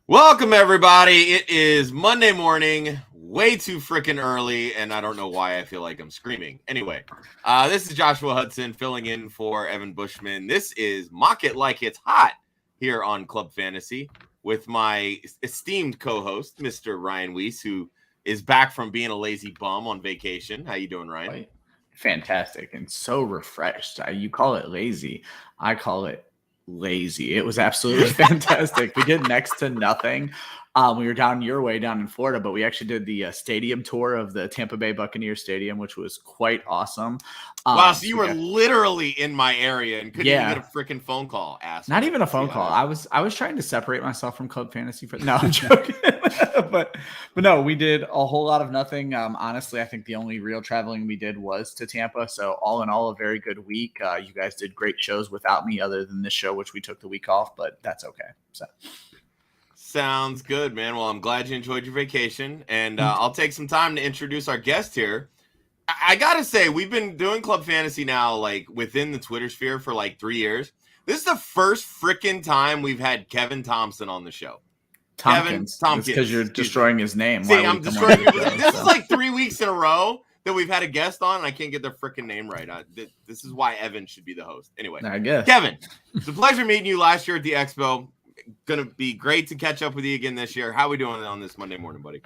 Welcome, everybody. It is Monday morning, way too freaking early, and I don't know why I feel like I'm screaming. Anyway, this is Joshua Hudson filling in for Evan Bushman. This is Mock It Like It's Hot here on Club Fantasy with my esteemed co-host, Mr. Ryan Weisse, who is back from being a lazy bum on vacation. How you doing, Ryan? Fantastic and so refreshed. You call it lazy. I call it lazy. It was absolutely fantastic. We did next to nothing. We were down your way down in Florida, but we actually did the stadium tour of the Tampa Bay Buccaneers Stadium, which was quite awesome. Wow, so you were literally in my area and couldn't even get a freaking phone call. Not even a phone call. I was trying to separate myself from Club Fantasy. No, I'm joking. but no, we did a whole lot of nothing. Honestly, I think the only real traveling we did was to Tampa. So all in all, a very good week. You guys did great shows without me, other than this show, which we took the week off, but that's okay. So. Sounds good, man. Well, I'm glad you enjoyed your vacation, and I'll take some time to introduce our guest here. I gotta say, we've been doing Club Fantasy now, like, within the Twitter sphere for like 3 years. This is the first freaking time we've had Kevin Thompson on the show. Tompkins. Because you're destroying his name. See, I'm destroying This is like 3 weeks in a row that we've had a guest on, and I can't get their freaking name right. This is why Evan should be the host. Anyway, I guess. Kevin, it's a pleasure meeting you last year at the Expo. Gonna be great to catch up with you again this year. How are we doing on this Monday morning, buddy?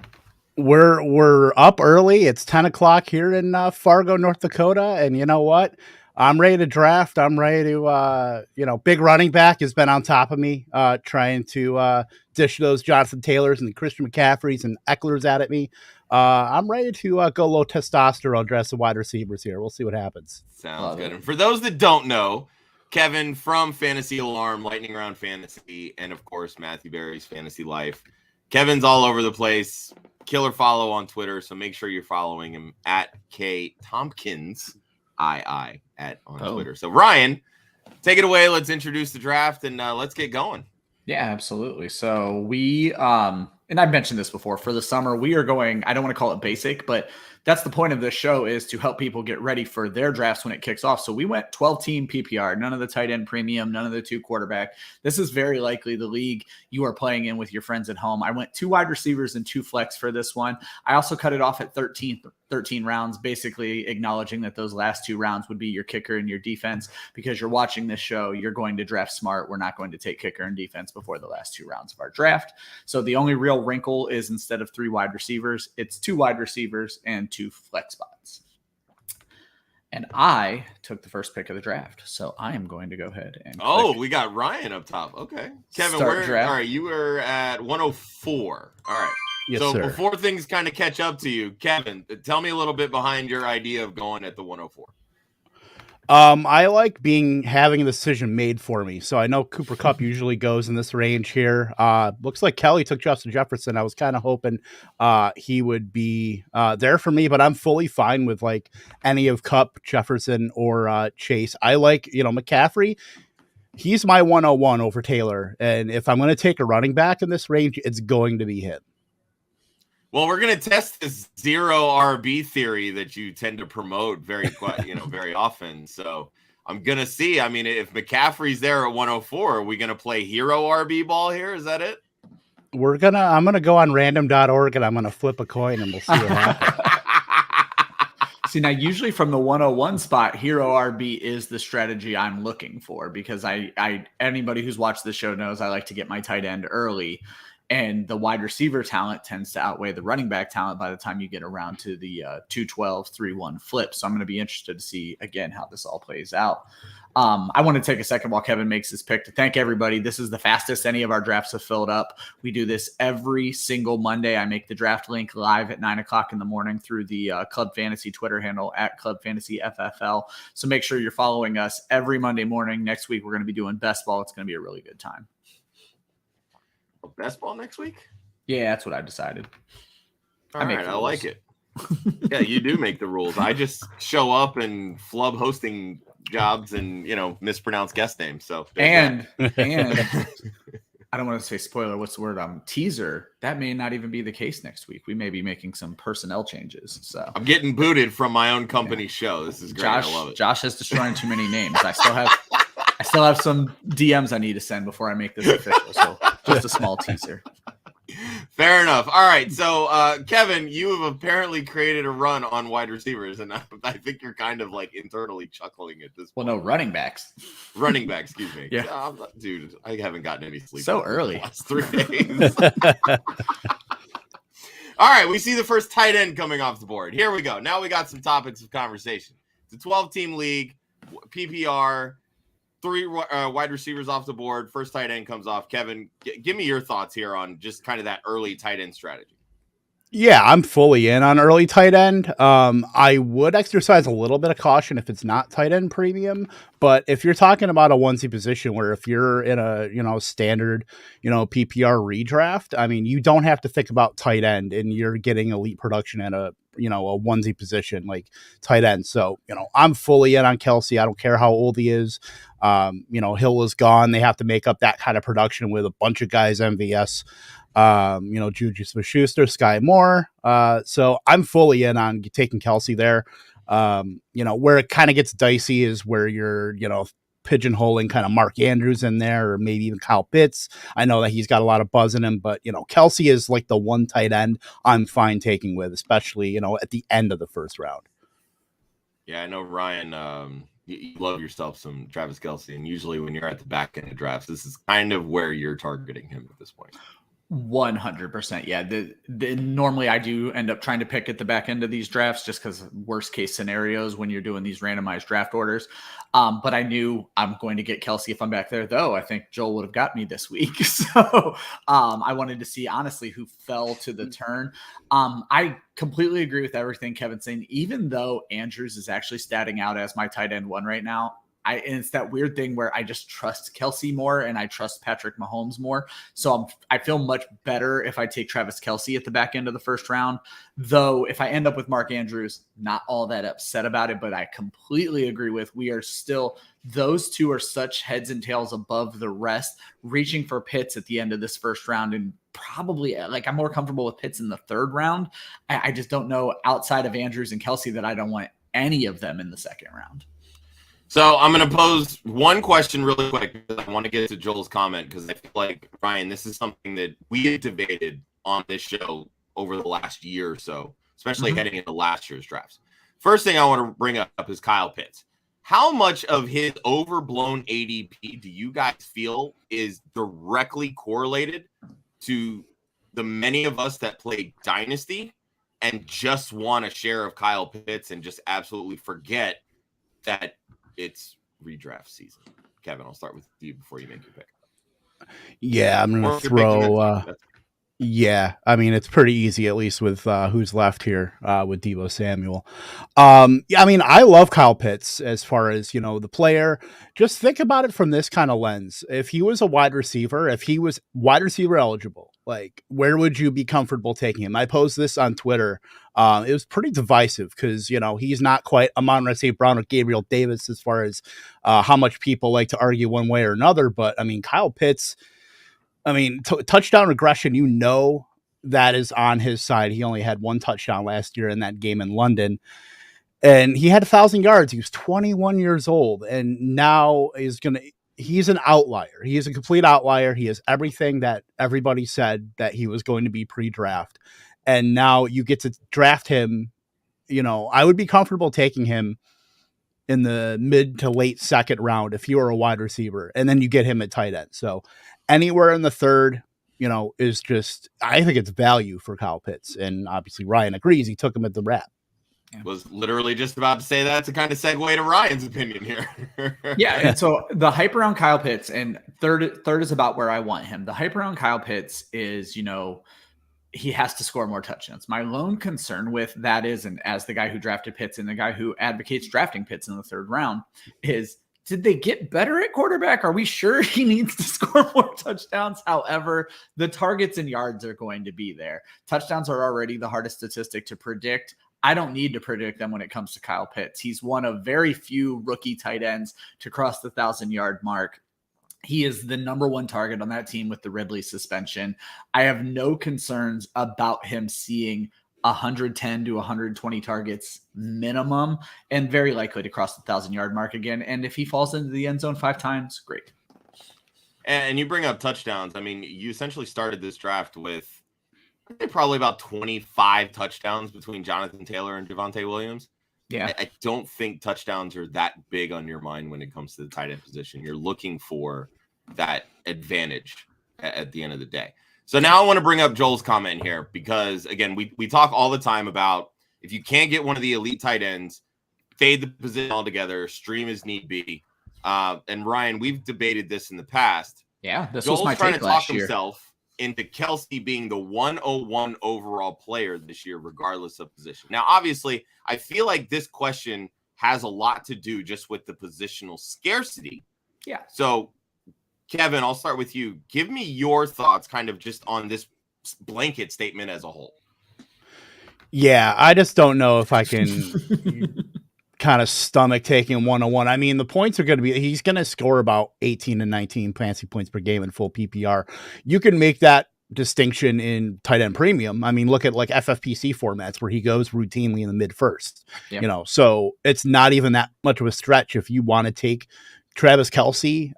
We're up early. It's 10 o'clock here in Fargo, North Dakota, and you know what? I'm ready to draft. I'm ready to big running back has been on top of me, trying to dish those Jonathan Taylors and Christian McCaffreys and Ecklers at me. I'm ready to go low testosterone, dress the wide receivers here. We'll see what happens. Sounds good. And for those that don't know, Kevin from Fantasy Alarm, Lightning Round Fantasy, and of course Matthew Berry's Fantasy Life. Kevin's all over the place. Killer follow on Twitter, so make sure you're following him at Tompkins on Twitter. So Ryan, take it away. Let's introduce the draft and let's get going. Yeah, absolutely. So we and I've mentioned this before, for the summer we are going, I don't want to call it basic, but that's the point of this show, is to help people get ready for their drafts when it kicks off. So we went 12-team PPR, none of the tight end premium, none of the 2 quarterback. This is very likely the league you are playing in with your friends at home. I went 2 wide receivers and 2 flex for this one. I also cut it off at 13 rounds, basically acknowledging that those last 2 rounds would be your kicker and your defense. Because you're watching this show, you're going to draft smart. We're not going to take kicker and defense before the last 2 rounds of our draft. So the only real wrinkle is, instead of 3 wide receivers, it's 2 wide receivers and 2 flex spots. And I took the first pick of the draft, so I am going to go ahead and we got Ryan up top. Okay, Kevin, all right, you were at 104. All right. Yes, so sir. Before things kind of catch up to you, Kevin, tell me a little bit behind your idea of going at the 104. I like having a decision made for me. So I know Cooper Kupp usually goes in this range here. Looks like Kelly took Justin Jefferson. I was kind of hoping he would be there for me, but I'm fully fine with like any of Kupp, Jefferson, or Chase. I like, McCaffrey. He's my 101 over Taylor. And if I'm going to take a running back in this range, it's going to be him. Well, we're going to test this 0 RB theory that you tend to promote very often. So I'm going to see. I mean, if McCaffrey's there at 104, are we going to play hero RB ball here? Is that it? I'm going to go on random.org and I'm going to flip a coin and we'll see what happens. See, now usually from the 101 spot, hero RB is the strategy I'm looking for, because anybody who's watched the show knows I like to get my tight end early. And the wide receiver talent tends to outweigh the running back talent by the time you get around to the 2-12, 3-1 flip. So I'm going to be interested to see, again, how this all plays out. I want to take a second while Kevin makes his pick to thank everybody. This is the fastest any of our drafts have filled up. We do this every single Monday. I make the draft link live at 9 o'clock in the morning through the Club Fantasy Twitter handle at Club Fantasy FFL. So make sure you're following us every Monday morning. Next week, we're going to be doing best ball. It's going to be a really good time. Best ball next week? Yeah, that's what I decided. All right, I like it. Yeah, you do make the rules. I just show up and flub hosting jobs and, mispronounce guest names. So and I don't want to say spoiler. What's the word? Teaser. That may not even be the case next week. We may be making some personnel changes. So I'm getting booted from my own company show. This is great. I love it. Josh is destroying too many names. I still have some DMs I need to send before I make this official. So just a small teaser. Fair enough. All right. So, Kevin, you have apparently created a run on wide receivers, and I think you're kind of like internally chuckling at this point. Well, no, running backs. Running back, excuse me. Yeah. Dude, I haven't gotten any sleep. So early. The last 3 days. All right. We see the first tight end coming off the board. Here we go. Now we got some topics of conversation. It's a 12-team league, PPR. 3 wide receivers off the board. First tight end comes off. Kevin, give me your thoughts here on just kind of that early tight end strategy. Yeah, I'm fully in on early tight end. I would exercise a little bit of caution if it's not tight end premium, but if you're talking about a onesie position where if you're in a standard, PPR redraft, I mean, you don't have to think about tight end and you're getting elite production at a onesie position like tight end. So, I'm fully in on Kelce. I don't care how old he is. Hill is gone. They have to make up that kind of production with a bunch of guys MVS. Juju Smith-Schuster, Sky Moore. So I'm fully in on taking Kelce there. Where it kind of gets dicey is where you're, pigeonholing kind of Mark Andrews in there, or maybe even Kyle Pitts. I know that he's got a lot of buzz in him, but Kelce is like the one tight end I'm fine taking with, especially, at the end of the first round. Yeah, I know, Ryan, you love yourself some Travis Kelce, and usually when you're at the back end of drafts, this is kind of where you're targeting him at this point. 100%. Yeah. Normally I do end up trying to pick at the back end of these drafts just because worst case scenarios when you're doing these randomized draft orders. But I knew I'm going to get Kelce if I'm back there, though. I think Joel would have got me this week. So I wanted to see, honestly, who fell to the turn. I completely agree with everything Kevin's saying, even though Andrews is actually statting out as my tight end 1 right now. And it's that weird thing where I just trust Kelce more and I trust Patrick Mahomes more. So I feel much better if I take Travis Kelce at the back end of the first round. Though if I end up with Mark Andrews, not all that upset about it, but I completely agree with those two are such heads and tails above the rest, reaching for Pitts at the end of this first round. And probably I'm more comfortable with Pitts in the third round. I just don't know outside of Andrews and Kelce that I don't want any of them in the second round. So I'm going to pose one question really quick because I want to get to Joel's comment because I feel like, Ryan, this is something that we had debated on this show over the last year or so, especially heading into last year's drafts. First thing I want to bring up is Kyle Pitts. How much of his overblown ADP do you guys feel is directly correlated to the many of us that play Dynasty and just want a share of Kyle Pitts and just absolutely forget that it's redraft season? Kevin, I'll start with you before you make your pick. Yeah, I'm going to throw. Yeah, I mean, it's pretty easy, at least with who's left here with Deebo Samuel. Yeah, I mean, I love Kyle Pitts as far as, the player. Just think about it from this kind of lens. If he was a wide receiver, if he was wide receiver eligible, where would you be comfortable taking him? I posed this on Twitter. It was pretty divisive because, he's not quite Amon-Ra St. Brown or Gabriel Davis as far as how much people like to argue one way or another. But, I mean, Kyle Pitts, touchdown regression, that is on his side. He only had 1 touchdown last year in that game in London. And he had 1,000 yards. He was 21 years old. And now he's an outlier. He is a complete outlier. He is everything that everybody said that he was going to be pre-draft. And now you get to draft him. I would be comfortable taking him in the mid to late second round if you were a wide receiver. And then you get him at tight end. So anywhere in the third, is just, I think it's value for Kyle Pitts. And obviously Ryan agrees. He took him at the wrap. Was literally just about to say that to kind of segue to Ryan's opinion here. Yeah. And so the hype around Kyle Pitts, and third is about where I want him. The hype around Kyle Pitts is, he has to score more touchdowns. My lone concern with that is, and as the guy who drafted Pitts and the guy who advocates drafting Pitts in the third round, is did they get better at quarterback? Are we sure he needs to score more touchdowns? However, the targets and yards are going to be there. Touchdowns are already the hardest statistic to predict. I don't need to predict them when it comes to Kyle Pitts. He's one of very few rookie tight ends to cross the 1,000-yard mark. He is the number 1 target on that team with the Ridley suspension. I have no concerns about him seeing 110 to 120 targets minimum and very likely to cross the 1,000-yard mark again. And if he falls into the end zone 5 times, great. And you bring up touchdowns. I mean, you essentially started this draft with probably about 25 touchdowns between Jonathan Taylor and Javonte Williams. Yeah. I don't think touchdowns are that big on your mind when it comes to the tight end position. You're looking for that advantage at the end of the day. So now I want to bring up Joel's comment here because, again, we talk all the time about if you can't get one of the elite tight ends, fade the position altogether, stream as need be. And Ryan, we've debated this in the past. Yeah, this Joel's was my trying take to talk last year. himself into Kelce being the 101 overall player this year, regardless of position. Now, obviously, I feel like this question has a lot to do just with the positional scarcity. Yeah. So, Kevin, I'll start with you. Give me your thoughts kind of just on this blanket statement as a whole. Yeah, I just don't know if I can kind of stomach taking 101. I mean, the points are going to be, he's going to score about 18 and 19 fantasy points per game in full PPR. You can make that distinction in tight end premium. I mean, look at like FFPC formats where he goes routinely in the mid first, Yep. you know, so it's not even that much of a stretch if you want to take Travis Kelce,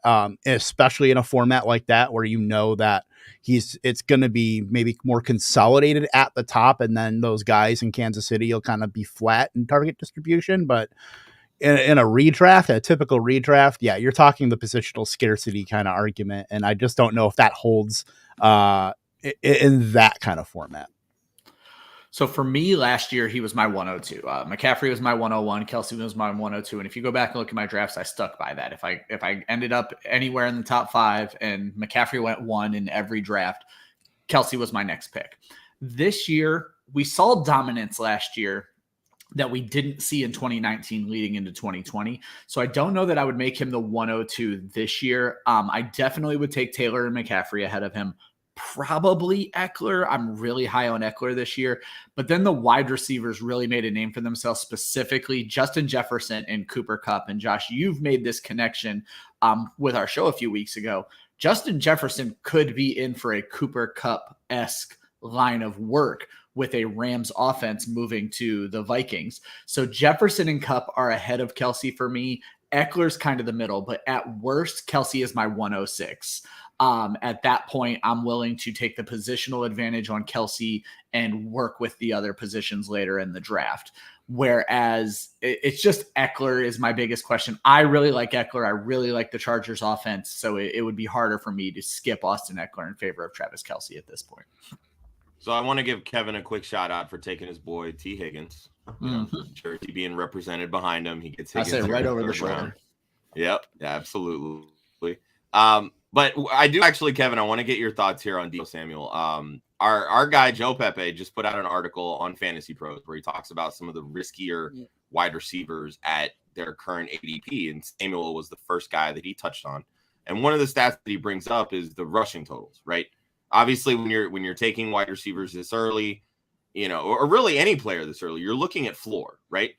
especially in a format like that, where you know that it's going to be maybe more consolidated at the top. And then those guys in Kansas City will kind of be flat in target distribution. But in a redraft, a typical redraft, yeah, you're talking the positional scarcity kind of argument. And I just don't know if that holds in that kind of format. So for me last year, he was my 102. McCaffrey was my 101. Kelce was my 102. And if you go back and look at my drafts, I stuck by that. If I ended up anywhere in the top 5 and McCaffrey went 1 in every draft, Kelce was my next pick. This year, we saw dominance last year that we didn't see in 2019 leading into 2020. So I don't know that I would make him the 102 this year. I definitely would take Taylor and McCaffrey ahead of him. Probably Eckler. I'm really high on Eckler this year, but then the wide receivers really made a name for themselves, specifically Justin Jefferson and Cooper Kupp. And Josh, you've made this connection with our show a few weeks ago. Justin Jefferson could be in for a Cooper Kupp-esque line of work with a Rams offense moving to the Vikings. So Jefferson and Kupp are ahead of Kelce for me. Eckler's kind of the middle, but at worst, Kelce is my 106. At that point, I'm willing to take the positional advantage on Kelce and work with the other positions later in the draft. Whereas it's just Eckler is my biggest question. I really like Eckler. I really like the Chargers offense. So it would be harder for me to skip Austin Eckler in favor of Travis Kelce at this point. So I want to give Kevin a quick shout out for taking his boy T. Higgins. Jersey being represented behind him. He gets Higgins. I say right over the shoulder. Yep, absolutely. But I do actually, Kevin, I want to get your thoughts here on Deebo Samuel. Our guy, Joe Pepe, just put out an article on Fantasy Pros where he talks about some of the riskier wide receivers at their current ADP, and Samuel was the first guy that he touched on. And one of the stats that he brings up is the rushing totals, right? Obviously, when you're taking wide receivers this early, you know, or really any player this early, you're looking at floor, right?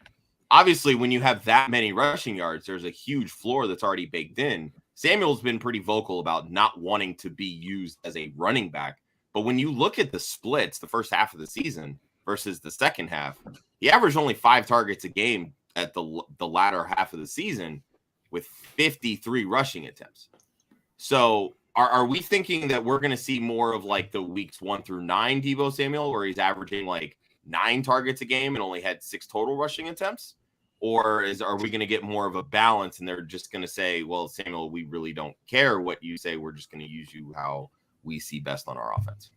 Obviously, when you have that many rushing yards, there's a huge floor that's already baked in. Samuel's been pretty vocal about not wanting to be used as a running back. But when you look at the splits, the first half of the season versus the second half, he averaged only 5 targets a game at the latter half of the season with 53 rushing attempts. So are we thinking that we're going to see more of like the weeks 1 through 9 Deebo Samuel, where he's averaging like 9 targets a game and only had 6 total rushing attempts? Or are we going to get more of a balance and they're just going to say, well, Samuel, we really don't care what you say. We're just going to use you how we see best on our offense.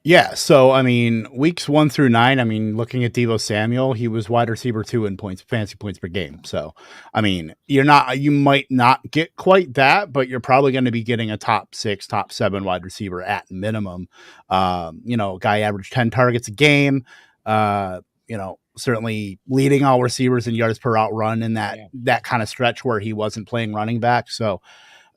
Yeah. So, I mean, weeks 1 through 9, I mean, looking at Deebo Samuel, he was wide receiver 2 in fantasy points per game. So, I mean, you might not get quite that, but you're probably going to be getting a top 6, top 7 wide receiver at minimum. Guy averaged 10 targets a game, certainly leading all receivers in yards per route run in that kind of stretch where he wasn't playing running back. So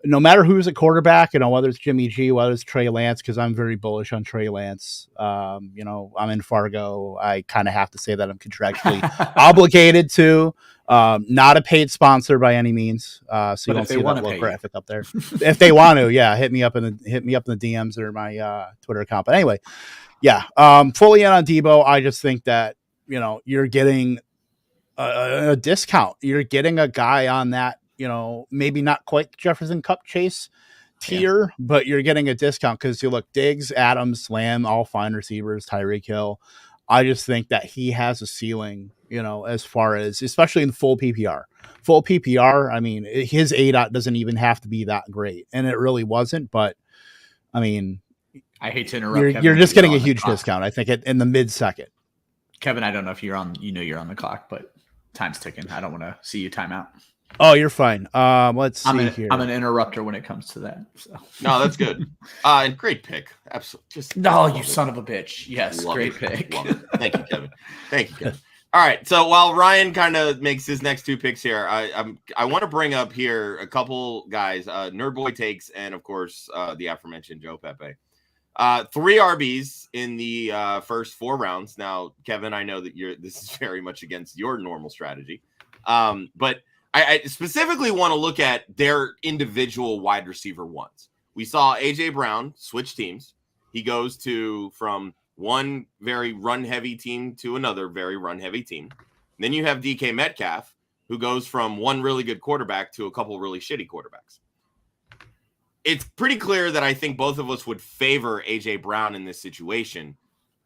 no matter who's at quarterback, whether it's Jimmy G, whether it's Trey Lance, because I'm very bullish on Trey Lance. I'm in Fargo. I kind of have to say that I'm contractually obligated to. Not a paid sponsor by any means. So you don't see that little graphic up there. If they want to, yeah, hit me up in the DMs or my Twitter account. But anyway, yeah, fully in on Deebo. I just think that you're getting a discount. You're getting a guy on that, maybe not quite Jefferson Kupp chase tier, but you're getting a discount because you look Diggs, Adams, Lamb, all fine receivers, Tyreek Hill. I just think that he has a ceiling, as far as, especially in full PPR. Full PPR, I mean, his ADOT doesn't even have to be that great, and it really wasn't. But I mean, I hate to interrupt. You're just getting a huge discount, I think, in the mid-second. Kevin, I don't know if you're on. You're on the clock, but time's ticking. I don't want to see you time out. Oh, you're fine. Let's see here. I'm an interrupter when it comes to that. So. No, that's good. And great pick. Absolutely. You son of a bitch. Yes, great pick. Thank you, Kevin. Thank you, Kevin. All right. So while Ryan kind of makes his next two picks here, I want to bring up here a couple guys, Nerdboy takes, and of course the aforementioned Joe Pepe. 3 RBs in the first 4 rounds. Now, Kevin, I know that this is very much against your normal strategy, but I specifically want to look at their individual wide receiver ones. We saw AJ Brown switch teams. He goes from one very run-heavy team to another very run-heavy team. Then you have DK Metcalf, who goes from one really good quarterback to a couple really shitty quarterbacks. It's pretty clear that I think both of us would favor AJ Brown in this situation.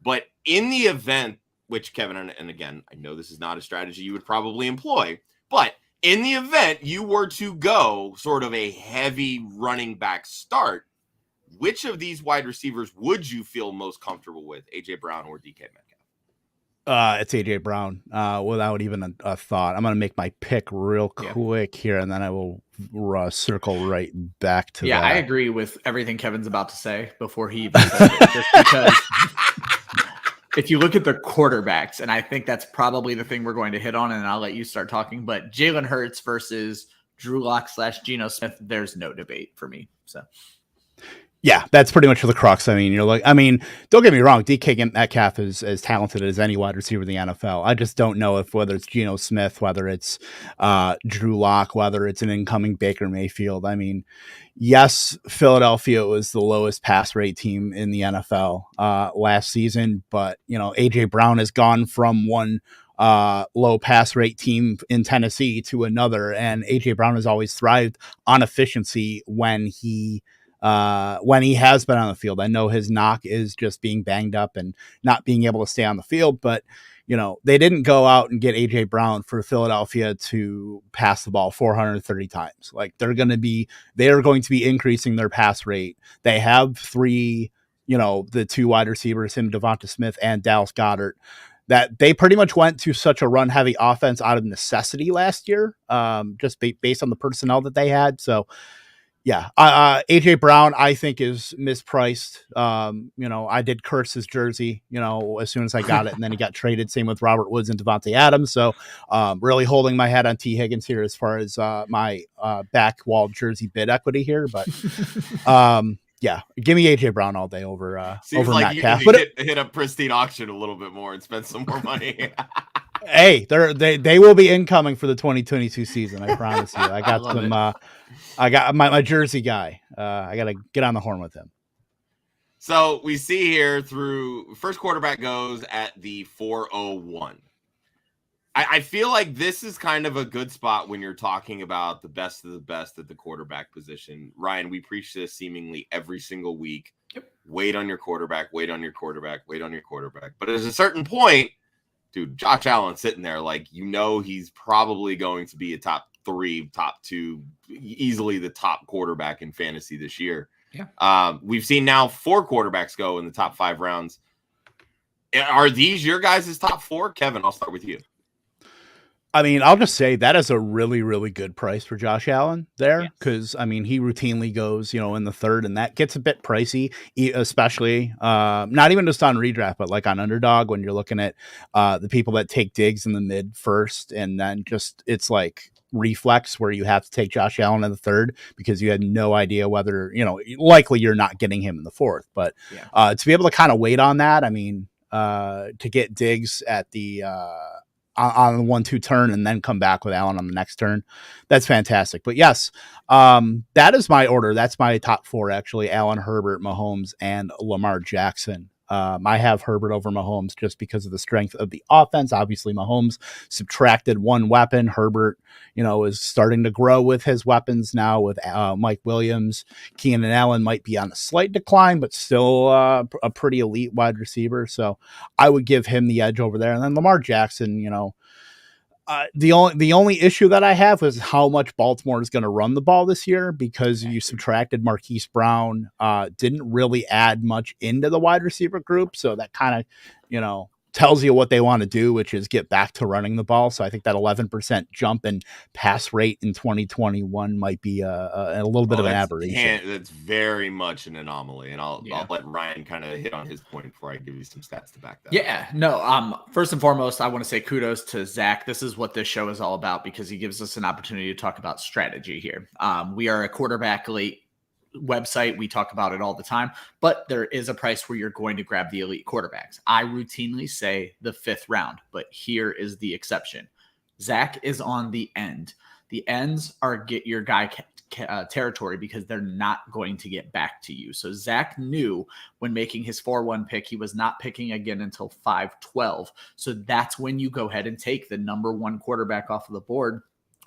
But in the event, which Kevin, and again, I know this is not a strategy you would probably employ, but in the event you were to go sort of a heavy running back start, which of these wide receivers would you feel most comfortable with, AJ Brown or DK Metcalf? It's AJ Brown, without even a thought. I'm going to make my pick real quick here, and then I will circle right back to that. Yeah, I agree with everything Kevin's about to say before he even says it, just because if you look at the quarterbacks, and I think that's probably the thing we're going to hit on, and I'll let you start talking, but Jalen Hurts versus Drew Lock / Geno Smith, there's no debate for me. So, yeah, that's pretty much the crux. I mean, don't get me wrong, DK Metcalf is as talented as any wide receiver in the NFL. I just don't know whether it's Geno Smith, whether it's Drew Lock, whether it's an incoming Baker Mayfield. I mean, yes, Philadelphia was the lowest pass rate team in the NFL last season, but AJ Brown has gone from one low pass rate team in Tennessee to another, and AJ Brown has always thrived on efficiency when he has been on the field. I know his knock is just being banged up and not being able to stay on the field, but they didn't go out and get AJ Brown for Philadelphia to pass the ball 430 times. Like they are going to be increasing their pass rate. They have 3, the 2 wide receivers, him, Devonta Smith and Dallas Goedert, that they pretty much went to such a run heavy offense out of necessity last year, just based on the personnel that they had. So, yeah, AJ Brown, I think, is mispriced. I did curse his jersey, as soon as I got it, and then he got traded. Same with Robert Woods and Devontae Adams. So, really holding my head on T. Higgins here as far as my back wall jersey bid equity here. But, yeah, give me AJ Brown all day over like Metcalf. But hit a pristine auction a little bit more and spend some more money. Hey, they will be incoming for the 2022 season. I promise you. I got some. I got my jersey guy. I got to get on the horn with him. So we see here through first quarterback goes at the 401. I feel like this is kind of a good spot when you're talking about the best of the best at the quarterback position. Ryan, we preach this seemingly every single week. Yep. Wait on your quarterback, wait on your quarterback, wait on your quarterback. But at a certain point, dude, Josh Allen sitting there, he's probably going to be a top 3, top 2, easily the top quarterback in fantasy this year. Yeah. We've seen now 4 quarterbacks go in the top 5 rounds. Are these your guys' top 4? Kevin, I'll start with you. I mean, I'll just say that is a really, really good price for Josh Allen there because, he routinely goes, in the 3rd, and that gets a bit pricey, especially not even just on redraft, but like on Underdog when you're looking at the people that take Diggs in the mid first, and then it's like reflex where you have to take Josh Allen in the 3rd because you had no idea whether, likely you're not getting him in the 4th. But to be able to kind of wait on that, to get Diggs at the on the 1-2 turn and then come back with Allen on the next turn, that's fantastic. But yes, that is my order. That's my top 4 actually: Allen, Herbert, Mahomes, and Lamar Jackson. I have Herbert over Mahomes just because of the strength of the offense. Obviously, Mahomes subtracted one weapon. Herbert, is starting to grow with his weapons now with Mike Williams. Keenan Allen might be on a slight decline, but still a pretty elite wide receiver. So I would give him the edge over there. And then Lamar Jackson, the only issue that I have is how much Baltimore is going to run the ball this year, because you subtracted Marquise Brown, didn't really add much into the wide receiver group. So that kind of, tells you what they want to do, which is get back to running the ball. So I think that 11% jump in pass rate in 2021 might be a little bit of an aberration. That's very much an anomaly. And I'll let Ryan kind of hit on his point before I give you some stats to back that. Yeah, no. First and foremost, I want to say kudos to Zach. This is what this show is all about, because he gives us an opportunity to talk about strategy here. We are a quarterback elite website. We talk about it all the time, but there is a price where you're going to grab the elite quarterbacks. I routinely say the 5th round, but here is the exception. Zach is on the end. The ends are get your guy territory, because they're not going to get back to you. So Zach knew when making his 4-1 pick, he was not picking again until 5-12. So that's when you go ahead and take the number 1 quarterback off of the board.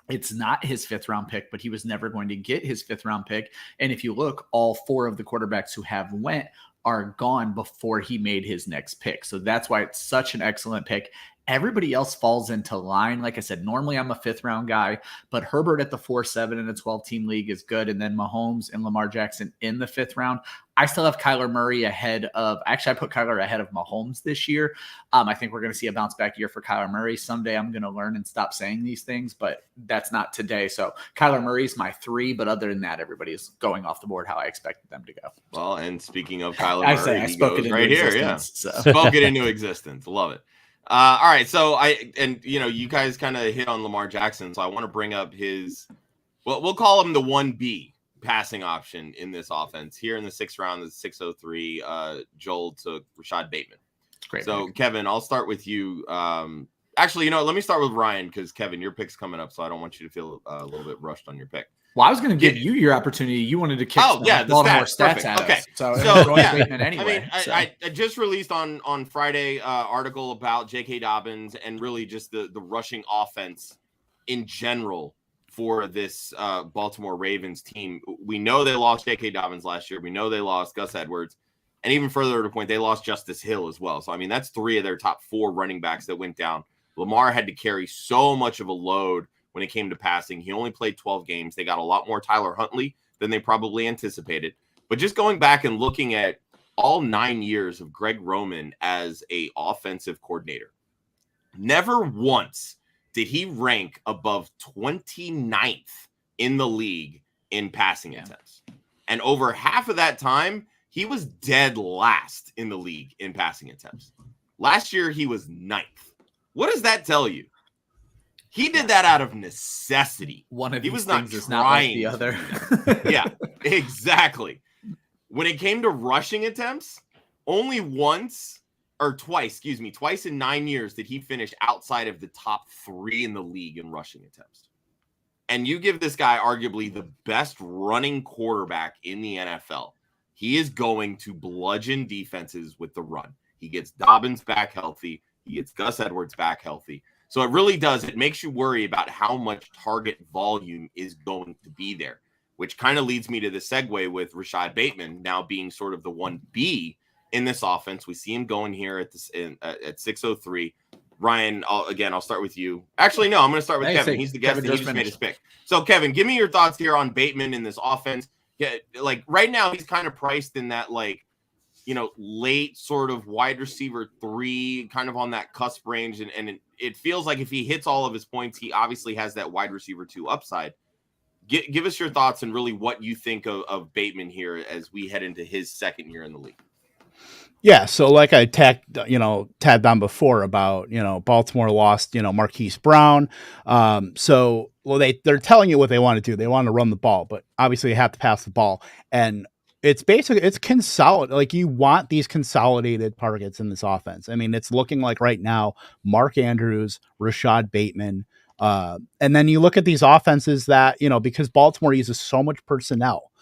It's not his 5th round pick, but he was never going to get his 5th round pick. And if you look, all 4 of the quarterbacks who have went are gone before he made his next pick. So that's why it's such an excellent pick. Everybody else falls into line. Like I said, normally I'm a 5th round guy, but Herbert at the 4-7 in a 12-team league is good. And then Mahomes and Lamar Jackson in the 5th round. I still have Kyler Murray ahead of – actually, I put Kyler ahead of Mahomes this year. I think we're going to see a bounce-back year for Kyler Murray. Someday I'm going to learn and stop saying these things, but that's not today. So Kyler Murray's my 3, but other than that, everybody is going off the board how I expected them to go. Well, and speaking of Kyler Murray, I spoke it into right here. Yeah, so. Spoke it into existence. Love it. All right, so you guys kind of hit on Lamar Jackson, so I want to bring up his, well, we'll call him the 1B passing option in this offense. Here in the 6th round, the 603, Joel took Rashad Bateman. Great. So, Kevin, I'll start with you. Actually, let me start with Ryan, because, Kevin, your pick's coming up, so I don't want you to feel a little bit rushed on your pick. Well, I was going to give you your opportunity. You wanted to kick Baltimore stats at okay. us. So yeah. Anyway, I just released on Friday article about J.K. Dobbins and really just the rushing offense in general for this Baltimore Ravens team. We know they lost J.K. Dobbins last year. We know they lost Gus Edwards. And even further to the point, they lost Justice Hill as well. So, that's 3 of their top 4 running backs that went down. Lamar had to carry so much of a load when it came to passing. He only played 12 games. They got a lot more Tyler Huntley than they probably anticipated. But just going back and looking at all 9 years of Greg Roman as a offensive coordinator, never once did he rank above 29th in the league in passing attempts. And over half of that time, he was dead last in the league in passing attempts. Last year, he was 9th. What does that tell you? He did that out of necessity. One of he these was things not is not like the other. Yeah, exactly. When it came to rushing attempts, only twice in 9 years did he finish outside of the top 3 in the league in rushing attempts. And you give this guy arguably the best running quarterback in the NFL. He is going to bludgeon defenses with the run. He gets Dobbins back healthy. He gets Gus Edwards back healthy. So it really does. It makes you worry about how much target volume is going to be there, which kind of leads me to the segue with Rashad Bateman now being sort of the 1B in this offense. We see him going here at 603. Ryan, I'll start with you. Actually, no, I'm going to start with Kevin. He's the guest and he just made his pick. So, Kevin, give me your thoughts here on Bateman in this offense. Yeah, like right now he's kind of priced in that late sort of wide receiver 3, kind of on that cusp range. And it feels like if he hits all of his points, he obviously has that wide receiver 2 upside. Give us your thoughts and really what you think of Bateman here as we head into his 2nd year in the league. Yeah, so like I tagged on before about, Baltimore lost, Marquise Brown. They're telling you what they want to do. They want to run the ball, but obviously you have to pass the ball. And it's consolidate. Like you want these consolidated targets in this offense. It's looking like right now, Mark Andrews, Rashad Bateman. And then you look at these offenses that, because Baltimore uses so much personnel.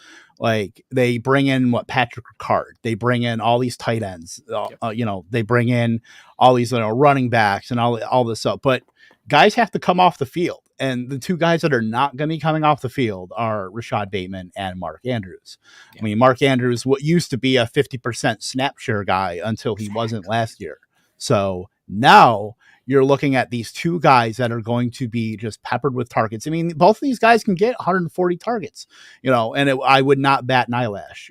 Like they bring in Patrick Ricard, they bring in all these tight ends, they bring in all these running backs and all this stuff. But guys have to come off the field, and the two guys that are not going to be coming off the field are Rashad Bateman and Mark Andrews. Yeah. I mean, Mark Andrews, what used to be a 50% snap share guy until he wasn't last year. So now you're looking at these two guys that are going to be just peppered with targets. I mean, both of these guys can get 140 targets, and I would not bat an eyelash.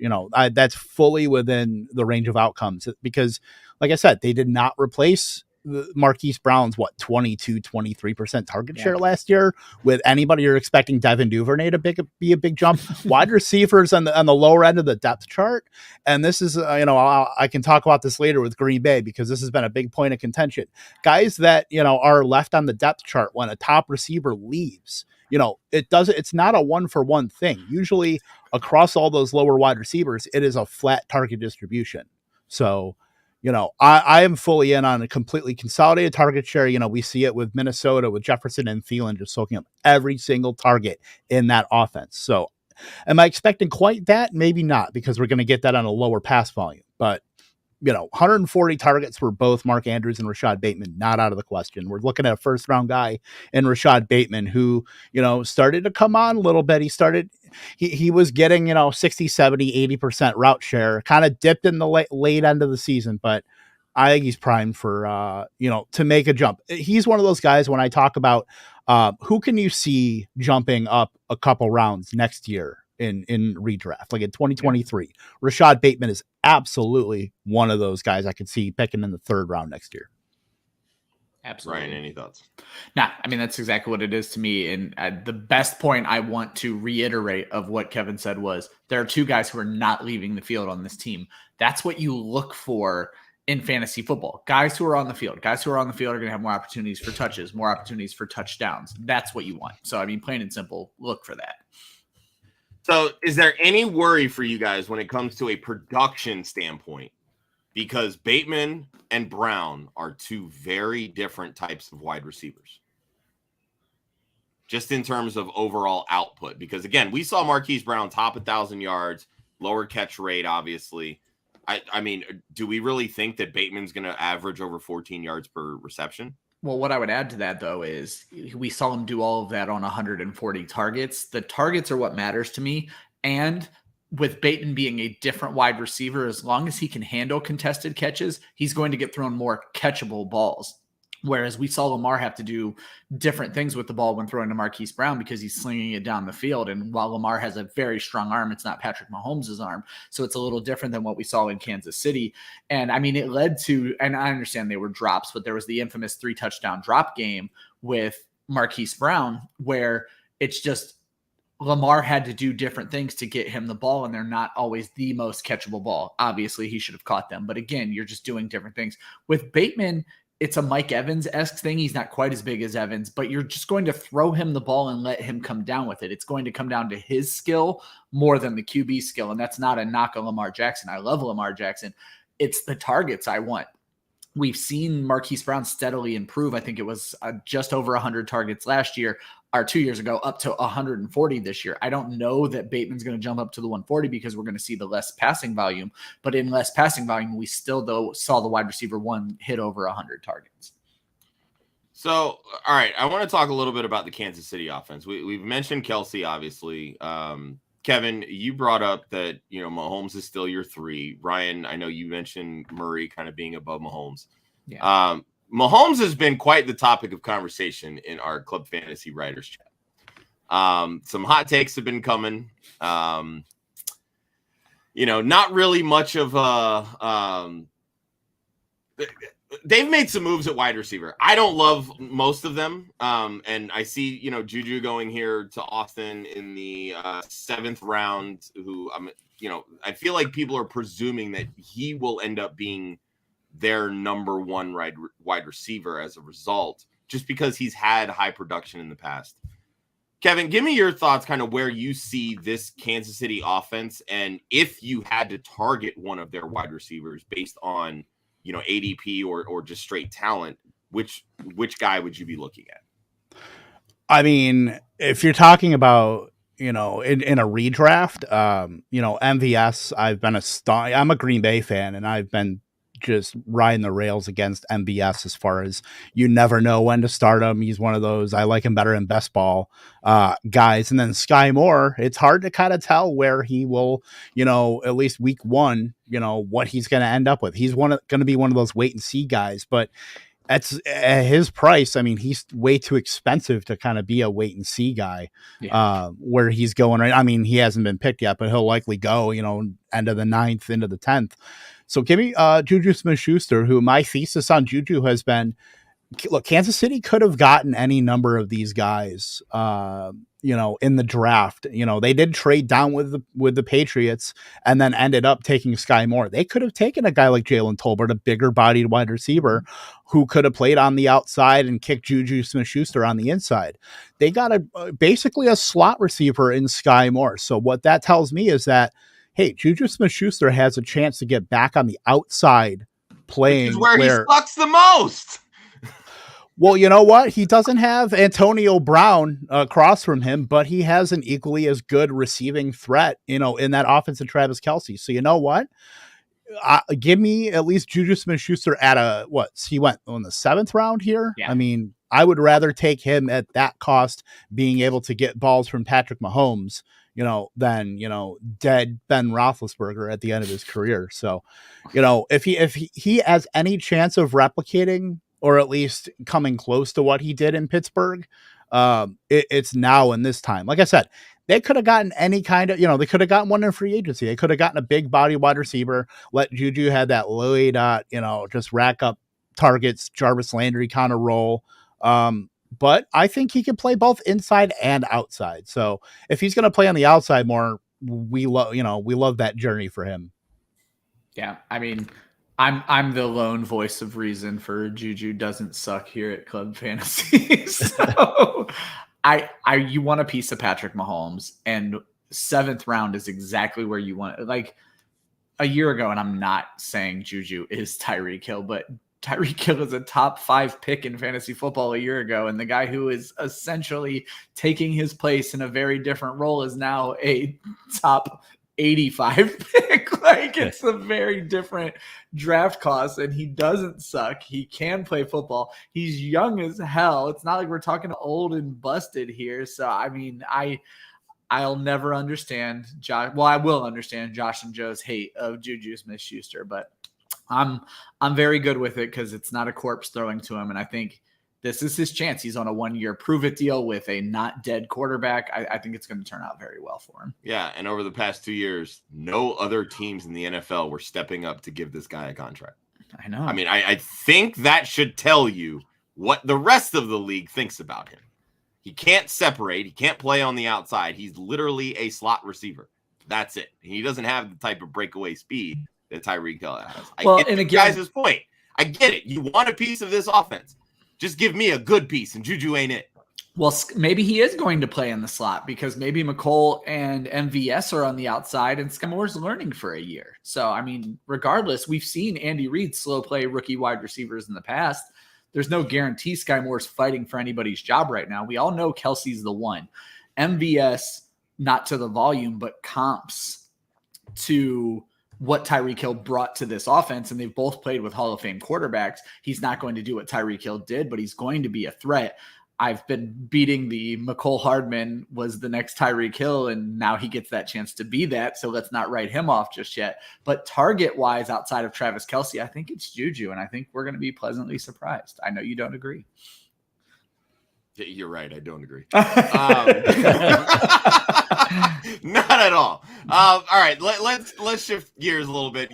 That's fully within the range of outcomes because, like I said, they did not replace the Marquise Brown's 23% target share last year with anybody. You're expecting Devin Duvernay to be a big jump. Wide receivers on the lower end of the depth chart, and this is I can talk about this later with Green Bay because this has been a big point of contention. Guys that are left on the depth chart when a top receiver leaves. It's not a 1-for-1 thing. Usually across all those lower wide receivers, it is a flat target distribution. So I am fully in on a completely consolidated target share. We see it with Minnesota, with Jefferson and Thielen just soaking up every single target in that offense. So am I expecting quite that? Maybe not, because we're going to get that on a lower pass volume. But, 140 targets for both Mark Andrews and Rashad Bateman, not out of the question. We're looking at a first-round guy in Rashad Bateman who, started to come on a little bit. He was getting, 60, 70, 80% route share, kind of dipped in the late end of the season, but I think he's primed for, to make a jump. He's one of those guys when I talk about who can you see jumping up a couple rounds next year in redraft, like in 2023. Rashad Bateman is absolutely one of those guys I could see picking in the 3rd round next year. Absolutely. Ryan, any thoughts? Nah, I mean, that's exactly what it is to me. And the best point I want to reiterate of what Kevin said was there are two guys who are not leaving the field on this team. That's what you look for in fantasy football. Guys who are on the field. Guys who are on the field are going to have more opportunities for touches, more opportunities for touchdowns. That's what you want. So, I mean, plain and simple, look for that. So is there any worry for you guys when it comes to a production standpoint? Because Bateman and Brown are two very different types of wide receivers. Just in terms of overall output. Because, again, we saw Marquise Brown top 1,000 yards, lower catch rate, obviously. I mean, do we really think that Bateman's going to average over 14 yards per reception? Well, what I would add to that, though, is we saw him do all of that on 140 targets. The targets are what matters to me. And with Bateman being a different wide receiver, as long as he can handle contested catches, he's going to get thrown more catchable balls. Whereas we saw Lamar have to do different things with the ball when throwing to Marquise Brown because he's slinging it down the field. And while Lamar has a very strong arm, it's not Patrick Mahomes' arm. So it's a little different than what we saw in Kansas City. And I mean, it led to, and I understand they were drops, but there was the infamous 3-touchdown drop game with Marquise Brown where it's just Lamar had to do different things to get him the ball, and they're not always the most catchable ball. Obviously, he should have caught them. But again, you're just doing different things. With Bateman, it's a Mike Evans-esque thing. He's not quite as big as Evans, but you're just going to throw him the ball and let him come down with it. It's going to come down to his skill more than the QB skill, and that's not a knock on Lamar Jackson. I love Lamar Jackson. It's the targets I want. We've seen Marquise Brown steadily improve. I think it was just over 100 targets last year, or 2 years ago, up to 140 this year. I don't know that Bateman's going to jump up to the 140 because we're going to see the less passing volume. But in less passing volume, we still, though, saw the wide receiver one hit over 100 targets. So, all right, I want to talk a little bit about the Kansas City offense. We've mentioned Kelsey, obviously. Kevin, you brought up that, Mahomes is still your 3. Ryan, I know you mentioned Murray kind of being above Mahomes. Yeah. Mahomes has been quite the topic of conversation in our Club Fantasy Writers chat. Some hot takes have been coming. Not really much of they've made some moves at wide receiver. I don't love most of them. And I see, Juju going here to Austin in the 7th round, who I feel like people are presuming that he will end up being their number 1 wide receiver as a result, just because he's had high production in the past. Kevin, give me your thoughts, kind of where you see this Kansas City offense, and if you had to target one of their wide receivers based on, ADP or just straight talent, which guy would you be looking at? I mean, if you're talking about in a redraft, MVS, I'm a Green Bay fan, and I've been just riding the rails against MVS as far as you never know when to start him. He's one of those, I like him better in best ball guys. And then Sky Moore, it's hard to kind of tell where he will, at least week one, what he's going to end up with. He's going to be one of those wait and see guys, but at his price, I mean, he's way too expensive to kind of be a wait and see guy. Where he's going right. I mean, he hasn't been picked yet, but he'll likely go, end of the 9th, into the 10th. So give me Juju Smith-Schuster, who my thesis on Juju has been, look, Kansas City could have gotten any number of these guys, in the draft. They did trade down with the Patriots and then ended up taking Sky Moore. They could have taken a guy like Jalen Tolbert, a bigger bodied wide receiver who could have played on the outside and kicked Juju Smith-Schuster on the inside. They got basically a slot receiver in Sky Moore. So what that tells me is that, hey, Juju Smith-Schuster has a chance to get back on the outside playing. Which is where he sucks the most. Well, you know what? He doesn't have Antonio Brown across from him, but he has an equally as good receiving threat, in that offense of Travis Kelce. So you know what? Give me at least Juju Smith-Schuster at he went on the 7th round here. Yeah. I mean, I would rather take him at that cost, being able to get balls from Patrick Mahomes, than, dead Ben Roethlisberger at the end of his career. So, if he has any chance of replicating or at least coming close to what he did in Pittsburgh, it's now in this time. Like I said, they could have gotten any kind of, they could have gotten one in free agency. They could have gotten a big body wide receiver, let Juju have that low A dot, just rack up targets, Jarvis Landry kind of role. But I think he can play both inside and outside. So if he's going to play on the outside more, we love that journey for him. Yeah. I mean, I'm the lone voice of reason for Juju doesn't suck here at Club Fantasy. So you want a piece of Patrick Mahomes, and 7th round is exactly where you want it. Like a year ago, and I'm not saying Juju is Tyreek Hill, but Tyreek Hill is a top 5 pick in fantasy football a year ago. And the guy who is essentially taking his place in a very different role is now a top 85 pick. Like, it's a very different draft cost, and he doesn't suck. He can play football. He's young as hell. It's not like we're talking old and busted here. So, I mean, I'll never understand Josh. Well, I will understand Josh and Joe's hate of Juju Smith-Schuster, but I'm very good with it because it's not a corpse throwing to him. And I think this is his chance. He's on a 1-year prove-it deal with a not dead quarterback. I think it's going to turn out very well for him. Yeah, and over the past 2 years, no other teams in the NFL were stepping up to give this guy a contract. I know. I mean, I think that should tell you what the rest of the league thinks about him. He can't separate. He can't play on the outside. He's literally a slot receiver. That's it. He doesn't have the type of breakaway speed that Tyreek Hill has. I get the guys' point. I get it. You want a piece of this offense. Just give me a good piece, and Juju ain't it. Well, maybe he is going to play in the slot because maybe McColl and MVS are on the outside, and Sky Moore's learning for a year. So, I mean, regardless, we've seen Andy Reid slow play rookie wide receivers in the past. There's no guarantee Sky Moore's fighting for anybody's job right now. We all know Kelsey's the one. MVS, not to the volume, but comps to what Tyreek Hill brought to this offense, and they've both played with Hall of Fame quarterbacks. He's not going to do what Tyreek Hill did, but he's going to be a threat. I've been beating the McCole Hardman was the next Tyreek Hill, and now he gets that chance to be that, so let's not write him off just yet. But target-wise, outside of Travis Kelce, I think it's Juju, and I think we're going to be pleasantly surprised. I know you don't agree. You're right. I don't agree. Not at all. All right. Let's shift gears a little bit.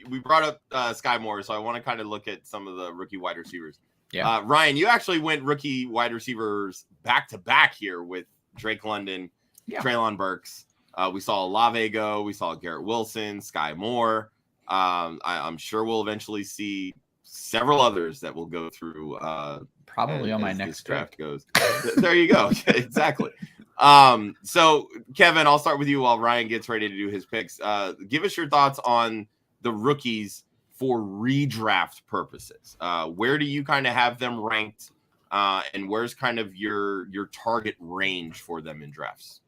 We brought up Sky Moore, so I want to kind of look at some of the rookie wide receivers. Yeah. Ryan, you actually went rookie wide receivers back to back here with Drake London, Treylon Burks. We saw Olave go. We saw Garrett Wilson, Sky Moore. I'm sure we'll eventually see several others that will go through. Probably on my next draft goes. There you go. Exactly. So Kevin, I'll start with you while Ryan gets ready to do his picks. Give us your thoughts on the rookies for redraft purposes. Where do you kind of have them ranked? And where's kind of your target range for them in drafts?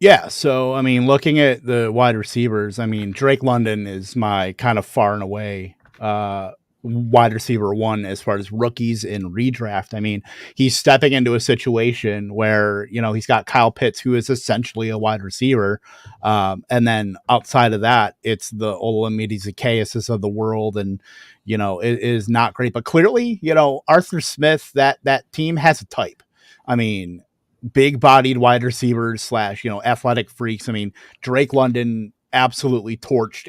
Yeah, so I mean, looking at the wide receivers, I mean, Drake London is my kind of far and away wide receiver one as far as rookies in redraft. I mean, he's stepping into a situation where, you know, he's got Kyle Pitts, who is essentially a wide receiver. And then outside of that, it's the Olamide Zacchaeuses of the world. And, you know, it is not great. But clearly, you know, Arthur Smith, that team has a type. I mean, big bodied wide receivers / you know, athletic freaks. I mean, Drake London absolutely torched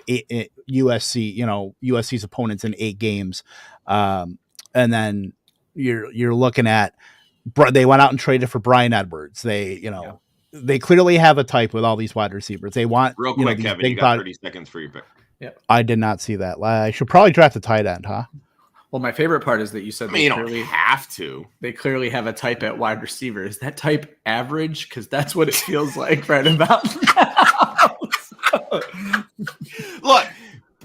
USC, you know, USC's opponents in 8 games. And then you're looking at, they went out and traded for Brian Edwards. They, you know, they clearly have a type with all these wide receivers. They want, real you quick, know, Kevin, you got 30 seconds for your pick. Yeah. I did not see that. I should probably draft a tight end, huh? Well, my favorite part is that you said I mean, you don't have to. They clearly have a type at wide receiver. Is that type average? Because that's what it feels like right about now. Look,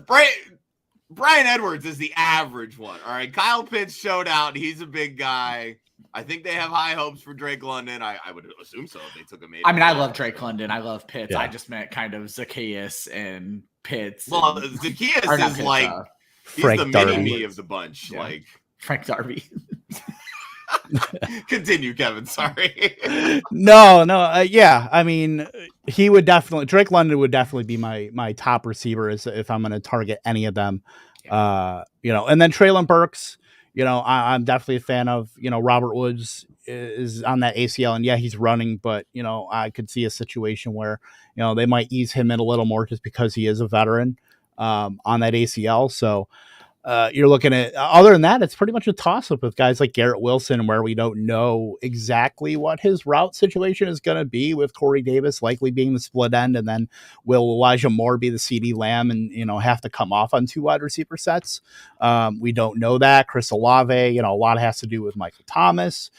Brian Edwards is the average one. All right, Kyle Pitts showed out. He's a big guy. I think they have high hopes for Drake London. I would assume so if they took him. I mean, I love Drake London. I love Pitts. Yeah. I just meant kind of Zacchaeus and Pitts. Well, Zacchaeus is like he's Frank the Darby. mini-me of the bunch. Yeah. Like Frank Darby. Continue, Kevin. Sorry. Yeah. I mean, he would definitely, Drake London would definitely be my top receiver if I'm going to target any of them. You know, and then Treylon Burks, you know, I'm definitely a fan of, you know, Robert Woods is on that ACL, and yeah, he's running, but, you know, I could see a situation where, you know, they might ease him in a little more just because he is a veteran on that ACL. So you're looking at, other than that, it's pretty much a toss up with guys like Garrett Wilson, where we don't know exactly what his route situation is going to be, with Corey Davis likely being the split end. And then will Elijah Moore be the CD Lamb and, you know, have to come off on 2 wide receiver sets? We don't know that. Chris Olave, you know, a lot has to do with Michael Thomas.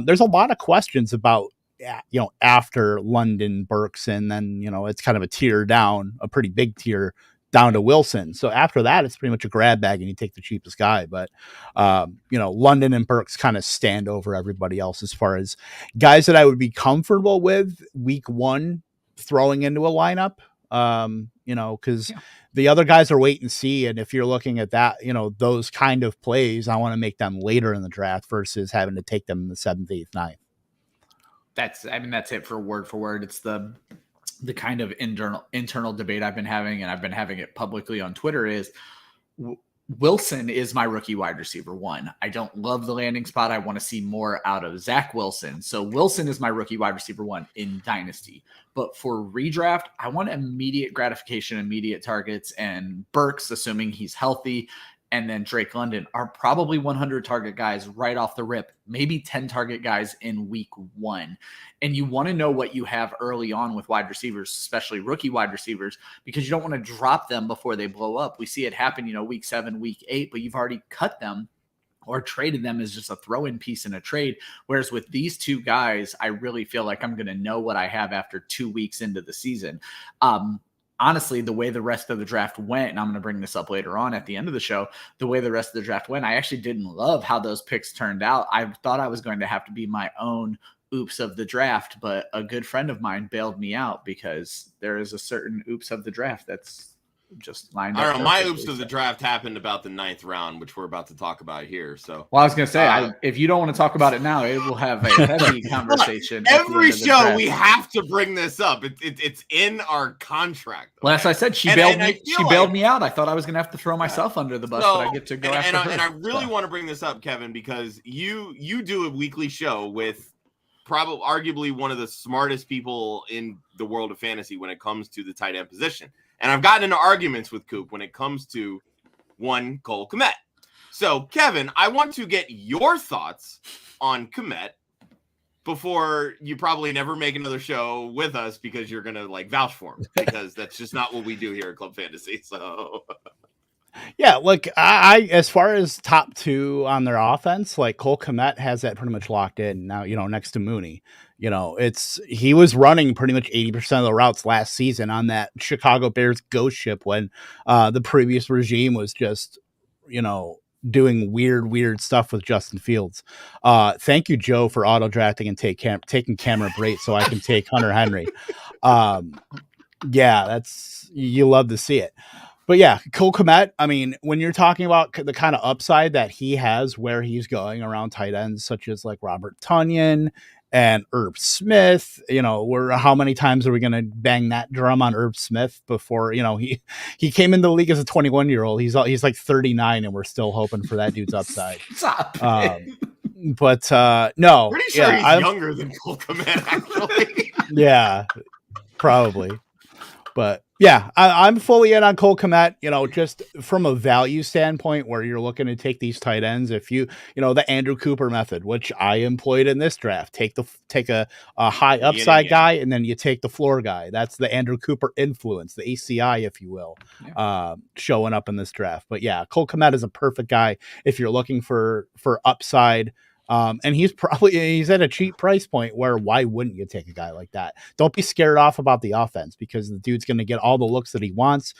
There's a lot of questions about, you know, after London, Burks, and then, you know, it's kind of a tier down, a pretty big tier down to Wilson. So after that, it's pretty much a grab bag and you take the cheapest guy. But, you know, London and Burks kind of stand over everybody else as far as guys that I would be comfortable with week 1 throwing into a lineup, you know, because the other guys are wait and see. And if you're looking at that, you know, those kind of plays, I want to make them later in the draft versus having to take them in the 7th, 8th, 9th. That's it for word. It's the kind of internal debate I've been having, and I've been having it publicly on Twitter, is Wilson is my rookie wide receiver 1. I don't love the landing spot. I want to see more out of Zach Wilson. So Wilson is my rookie wide receiver 1 in Dynasty. But for redraft, I want immediate gratification, immediate targets, and Burks, assuming he's healthy, and then Drake London are probably 100 target guys right off the rip, maybe 10 target guys in week 1. And you want to know what you have early on with wide receivers, especially rookie wide receivers, because you don't want to drop them before they blow up. We see it happen, you know, week 7, week 8, but you've already cut them or traded them as just a throw-in piece in a trade. Whereas with these 2 guys, I really feel like I'm going to know what I have after 2 weeks into the season. Honestly, the way the rest of the draft went, and I'm going to bring this up later on at the end of the show, the way the rest of the draft went, I actually didn't love how those picks turned out. I thought I was going to have to be my own oops of the draft, but a good friend of mine bailed me out because there is a certain oops of the draft that's just lined up. I don't know. My oops of the draft happened about the 9th round, which we're about to talk about here. So, well, I was going to say, if you don't want to talk about it now, it will have a heavy conversation. Every show we have to bring this up. It's in our contract. Well, as I said, she bailed me out. I thought I was going to have to throw myself under the bus, but I get to go after her. And I really want to bring this up, Kevin, because you do a weekly show with probably arguably one of the smartest people in the world of fantasy when it comes to the tight end position. And I've gotten into arguments with Coop when it comes to one Cole Kmet. So, Kevin, I want to get your thoughts on Kmet before you probably never make another show with us because you're going to like vouch for him, because that's just not what we do here at Club Fantasy. So, yeah, look, I as far as top 2 on their offense, like Cole Kmet has that pretty much locked in now, you know, next to Mooney. You know, he was running pretty much 80% of the routes last season on that Chicago Bears ghost ship when the previous regime was just, you know, doing weird stuff with Justin Fields. Thank you, Joe, for auto drafting and taking Cameron Brate so I can take Hunter Henry. Yeah, that's you love to see it. But yeah, Cole Kmet, I mean, when you're talking about the kind of upside that he has where he's going around tight ends, such as like Robert Tonyan and Herb Smith, how many times are we going to bang that drum on Herb Smith before, he came in the league as a 21-year-old. He's like 39 and we're still hoping for that dude's upside. Stop. But no. Pretty sure he's younger than Cole Kmet, actually. Yeah, probably. But yeah, I'm fully in on Cole Kmet, just from a value standpoint where you're looking to take these tight ends. If the Andrew Cooper method, which I employed in this draft, take a high upside guy and then you take the floor guy. That's the Andrew Cooper influence, the ACI, if you will, showing up in this draft. But yeah, Cole Kmet is a perfect guy if you're looking for upside. And he's at a cheap price point where why wouldn't you take a guy like that? Don't be scared off about the offense because the dude's going to get all the looks that he wants.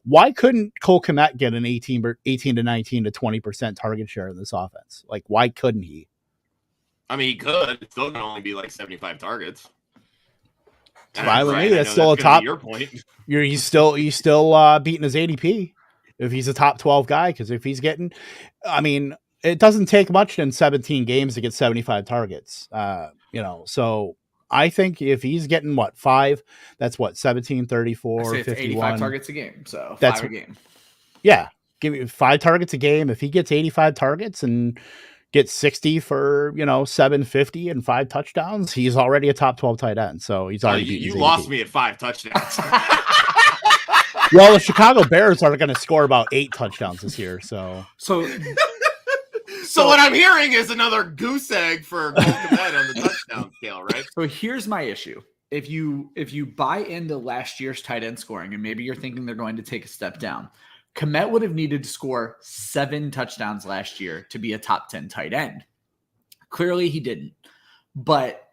Why couldn't Cole Kmet get an 18 to 19 to 20% target share in this offense? Like, why couldn't he? I mean, he could. It's still going to only be like 75 targets. That's still a top. Your point. He's still beating his ADP if he's a top 12 guy. Because if he's getting, it doesn't take much in 17 games to get 75 targets. So I think if he's getting 5, that's 17, 34, 51. 85 targets a game. So that's 5 a game. Yeah. Give me 5 targets a game. If he gets 85 targets and gets 60 for, 750 and 5 touchdowns, he's already a top 12 tight end. So he's already you lost me at 5 touchdowns. Well, the Chicago Bears are going to score about 8 touchdowns this year. So what I'm hearing is another goose egg for Cole Kmet on the touchdown scale, right? So here's my issue. If you buy into last year's tight end scoring and maybe you're thinking they're going to take a step down, Kmet would have needed to score 7 touchdowns last year to be a top 10 tight end. Clearly he didn't. But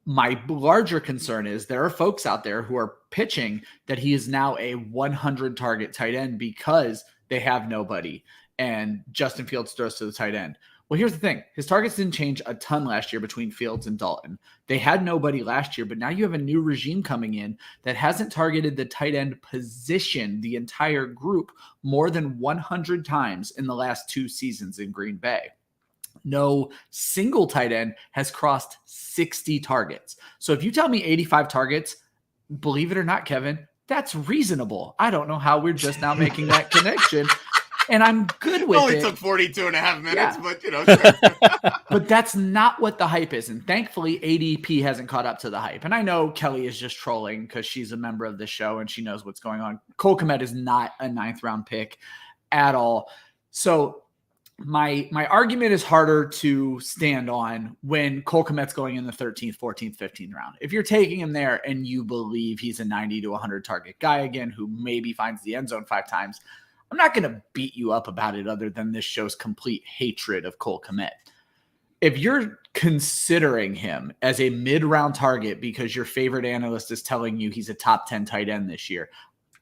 my larger concern is there are folks out there who are pitching that he is now a 100 target tight end because they have nobody. And Justin Fields throws to the tight end. Well, here's the thing. His targets didn't change a ton last year between Fields and Dalton. They had nobody last year, but now you have a new regime coming in that hasn't targeted the tight end position, the entire group, more than 100 times in the last 2 seasons in Green Bay. No single tight end has crossed 60 targets. So if you tell me 85 targets, believe it or not, Kevin, that's reasonable. I don't know how we're just now making that connection. And I'm good with it. Only took 42 and a half minutes, but sure. But that's not what the hype is. And thankfully, ADP hasn't caught up to the hype. And I know Kelly is just trolling because she's a member of the show and she knows what's going on. Cole Kmet is not a 9th round pick at all. So my argument is harder to stand on when Cole Kmet's going in the 13th, 14th, 15th round. If you're taking him there and you believe he's a 90 to 100 target guy again, who maybe finds the end zone 5 times, I'm not going to beat you up about it other than this show's complete hatred of Cole Kmet. If you're considering him as a mid-round target because your favorite analyst is telling you he's a top 10 tight end this year,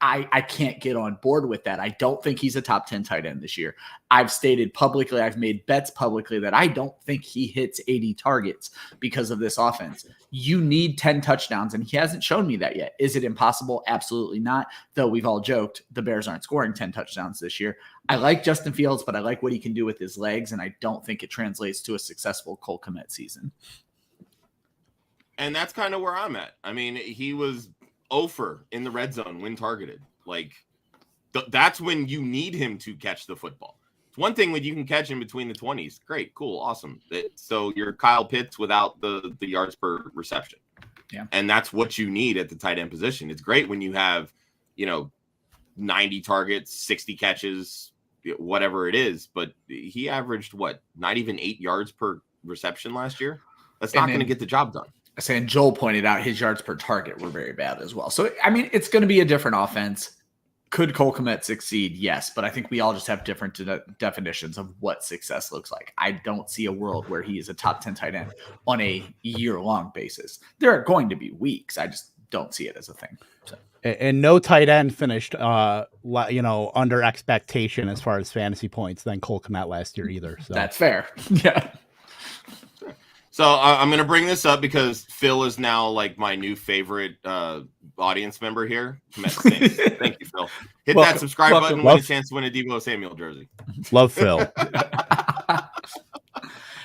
I can't get on board with that. I don't think he's a top 10 tight end this year. I've stated publicly, I've made bets publicly that I don't think he hits 80 targets because of this offense. You need 10 touchdowns, and he hasn't shown me that yet. Is it impossible? Absolutely not. Though we've all joked the Bears aren't scoring 10 touchdowns this year. I like Justin Fields, but I like what he can do with his legs, and I don't think it translates to a successful Cole Kmet season. And that's kind of where I'm at. I mean, he was 0 in the red zone when targeted. Like, that's when you need him to catch the football. It's one thing when you can catch him between the 20s. Great, cool, awesome. So you're Kyle Pitts without the yards per reception. Yeah. And that's what you need at the tight end position. It's great when you have, 90 targets, 60 catches, whatever it is. But he averaged, not even 8 yards per reception last year? That's not going to get the job done. And Joel pointed out his yards per target were very bad as well. So, I mean, it's going to be a different offense. Could Cole Kmet succeed? Yes, but I think we all just have different definitions of what success looks like. I don't see a world where he is a top 10 tight end on a year-long basis. There are going to be weeks. I just don't see it as a thing. So. And no tight end finished, under expectation as far as fantasy points than Cole Kmet last year either. So that's fair. Yeah. So I'm going to bring this up because Phil is now like my new favorite audience member here. Thank you, Phil. Hit that subscribe button. Win a chance to win a Deebo Samuel jersey. Love Phil.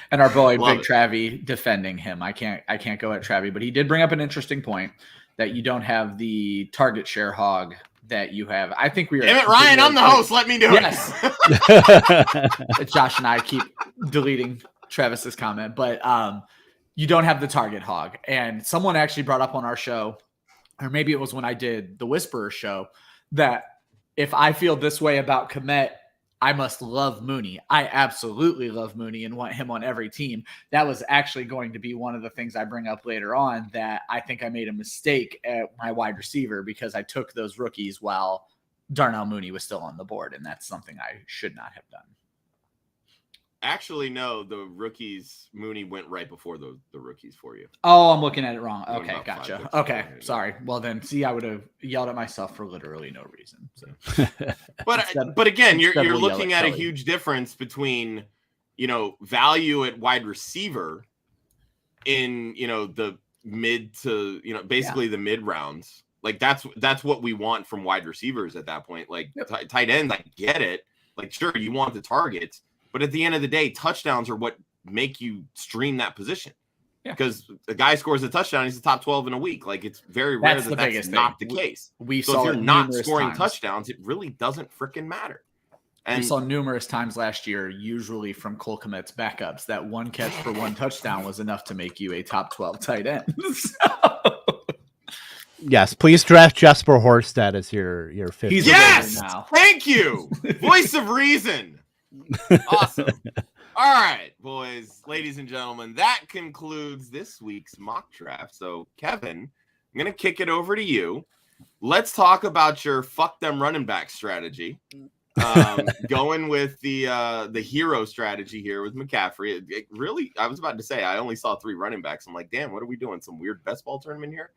And our boy Big Travie defending him. I can't go at Travie, but he did bring up an interesting point that you don't have the target share hog that you have. I think we are. Damn it, Ryan! I'm the host. Let me do it. Josh and I keep deleting Travis's comment, but you don't have the target hog. And someone actually brought up on our show, or maybe it was when I did the Whisperer show, that if I feel this way about Kmet, I must love Mooney. I absolutely love Mooney and want him on every team. That was actually going to be one of the things I bring up later on, that I think I made a mistake at my wide receiver because I took those rookies while Darnell Mooney was still on the board, and that's something I should not have done. Actually, no, the rookies, Mooney went right before the rookies for you. Oh, I'm looking at it wrong. Okay, gotcha. Okay, sorry. Well, then, see, I would have yelled at myself for literally no reason. So. but again, you're looking at a huge difference between, value at wide receiver in, the mid to, basically the mid rounds. Like that's what we want from wide receivers at that point. Like tight ends, I get it. Like, sure, you want the targets. But at the end of the day, touchdowns are what make you stream that position. Because a guy scores a touchdown, he's the top 12 in a week. Like, it's very rare that's not the case. So if you're not scoring touchdowns, it really doesn't freaking matter. And we saw numerous times last year, usually from Cole Kmet's backups, that one catch for one touchdown was enough to make you a top 12 tight end. Yes, please draft Jesper Horsted as your fifth. Yes, thank you. Voice of reason. Awesome. All right, boys, ladies and gentlemen, that concludes this week's mock draft. So, Kevin, I'm going to kick it over to you. Let's talk about your fuck them running back strategy. Going with the hero strategy here with McCaffrey. It really, I was about to say, I only saw 3 running backs. I'm like, damn, what are we doing? Some weird best ball tournament here?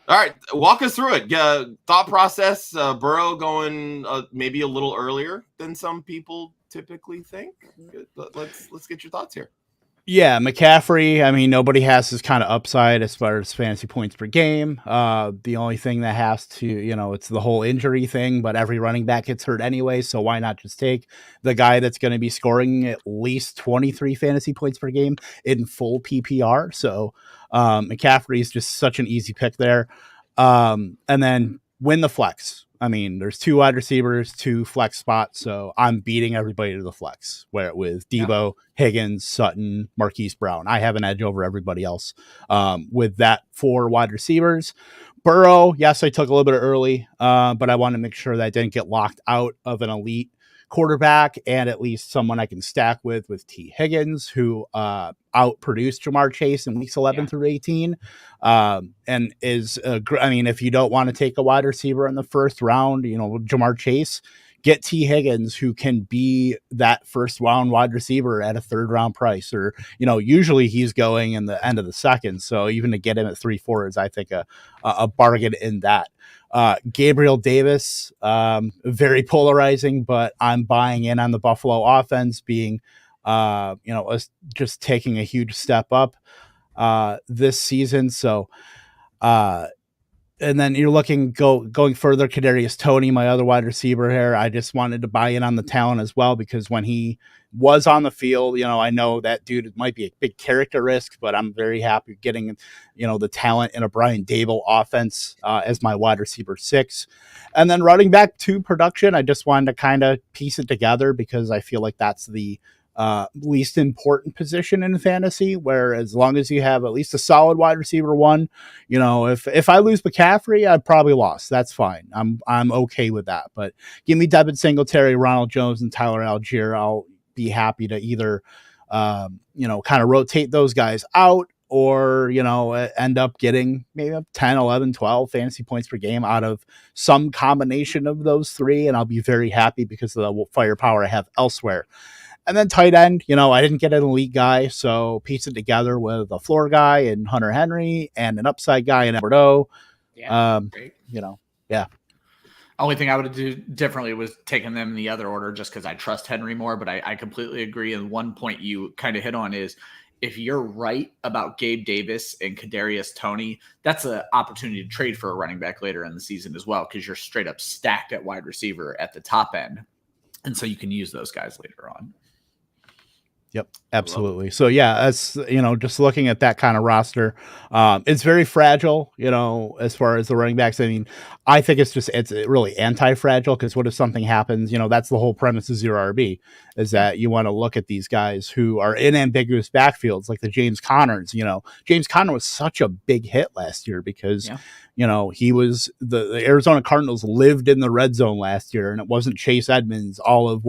All right, walk us through it. Thought process, Burrow going maybe a little earlier than some people typically think. Let's get your thoughts here. Yeah, McCaffrey, I mean, nobody has his kind of upside as far as fantasy points per game. The only thing that has to, it's the whole injury thing, but every running back gets hurt anyway, so why not just take the guy that's going to be scoring at least 23 fantasy points per game in full PPR? So McCaffrey is just such an easy pick there. And then win the flex. I mean, there's 2 wide receivers, 2 flex spots, so I'm beating everybody to the flex. Where with Deebo, Higgins, Sutton, Marquise Brown, I have an edge over everybody else. With that 4 wide receivers, Burrow, yes, I took a little bit early, but I want to make sure that I didn't get locked out of an elite quarterback and at least someone I can stack with T. Higgins, who outproduced Jamar Chase in weeks 11 through 18. And is, I mean, if you don't want to take a wide receiver in the first round, Jamar Chase, get T. Higgins, who can be that first round wide receiver at a 3rd round price, or, usually he's going in the end of the second. So even to get him at 3-4 is, I think, a bargain in that. Gabriel Davis, very polarizing, but I'm buying in on the Buffalo offense being, just taking a huge step up this season. So, and then you're going further, Kadarius Toney, my other wide receiver here. I just wanted to buy in on the talent as well, because when he was on the field, I know that dude might be a big character risk, but I'm very happy getting, the talent in a Brian Daboll offense as my wide receiver 6. And then running back 2 production, I just wanted to kind of piece it together because I feel like that's the least important position in fantasy, where as long as you have at least a solid wide receiver 1, if I lose McCaffrey, I've probably lost. That's fine. I'm okay with that. But give me Devin Singletary, Ronald Jones, and Tyler Algier. I'll be happy to either kind of rotate those guys out, or end up getting maybe 10, 11, 12 fantasy points per game out of some combination of those 3, and I'll be very happy because of the firepower I have elsewhere. And then tight end, I didn't get an elite guy, so piece it together with a floor guy in Hunter Henry and an upside guy in Bordeaux. Great. Yeah. Only thing I would do differently was taking them in the other order just because I trust Henry more, but I completely agree. And one point you kind of hit on is if you're right about Gabe Davis and Kadarius Toney, that's an opportunity to trade for a running back later in the season as well, because you're straight up stacked at wide receiver at the top end. And so you can use those guys later on. Yep, absolutely. So yeah, as just looking at that kind of roster, it's very fragile, as far as the running backs. I mean, I think it's really anti-fragile, because what if something happens? That's the whole premise of zero RB, is that you want to look at these guys who are in ambiguous backfields, like the James Connors. James Conner was such a big hit last year because he was the Arizona Cardinals lived in the red zone last year, and it wasn't Chase Edmonds all of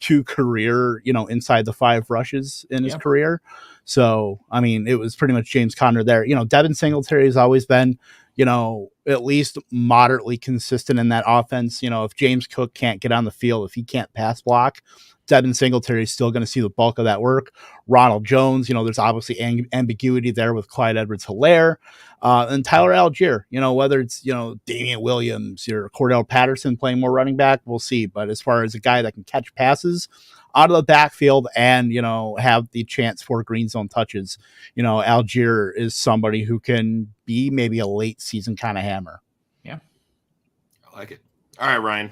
2 career, inside the 5 rushes in his career. So, I mean, it was pretty much James Conner there. Devin Singletary has always been, at least moderately consistent in that offense. If James Cook can't get on the field, if he can't pass block, Devin Singletary is still going to see the bulk of that work. Ronald Jones, there's obviously ambiguity there with Clyde Edwards-Helaire. And Tyler Algier, whether it's, Damian Williams or Cordell Patterson playing more running back, we'll see. But as far as a guy that can catch passes out of the backfield and, have the chance for green zone touches, Algier is somebody who can be maybe a late season kind of hammer. Yeah. I like it. All right, Ryan.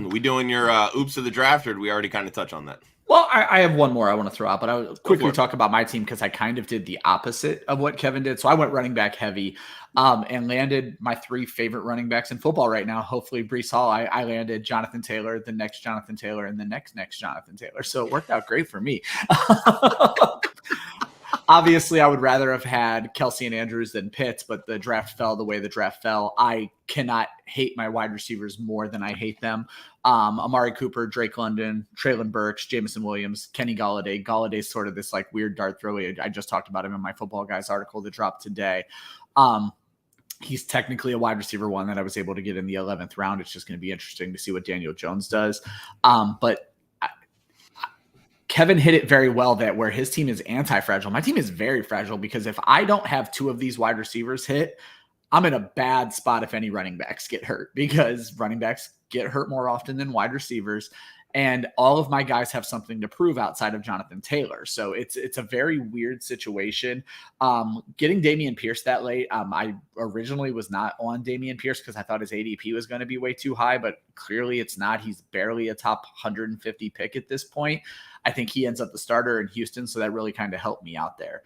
We doing your oops of the draft, or did we already kind of touch on that? Well, I have one more I want to throw out, but I would quickly talk about my team because I kind of did the opposite of what Kevin did. So I went running back heavy and landed my 3 favorite running backs in football right now. Hopefully, Breece Hall. I landed Jonathan Taylor, the next Jonathan Taylor, and the next Jonathan Taylor. So it worked out great for me. Obviously, I would rather have had Kelsey and Andrews than Pitts, but the draft fell the way the draft fell. I cannot hate my wide receivers more than I hate them. Amari Cooper, Drake London, Treylon Burks, Jameson Williams, Kenny Galladay. Galladay's sort of this weird dart throw. I just talked about him in my Football Guys article that dropped today. He's technically a wide receiver 1 that I was able to get in the 11th round. It's just going to be interesting to see what Daniel Jones does. But Kevin hit it very well that where his team is anti-fragile, my team is very fragile, because if I don't have 2 of these wide receivers hit, I'm in a bad spot if any running backs get hurt, because running backs get hurt more often than wide receivers. And all of my guys have something to prove outside of Jonathan Taylor. So it's a very weird situation. Getting Dameon Pierce that late, I originally was not on Dameon Pierce because I thought his ADP was going to be way too high, but clearly it's not. He's barely a top 150 pick at this point. I think he ends up the starter in Houston, so that really kind of helped me out there.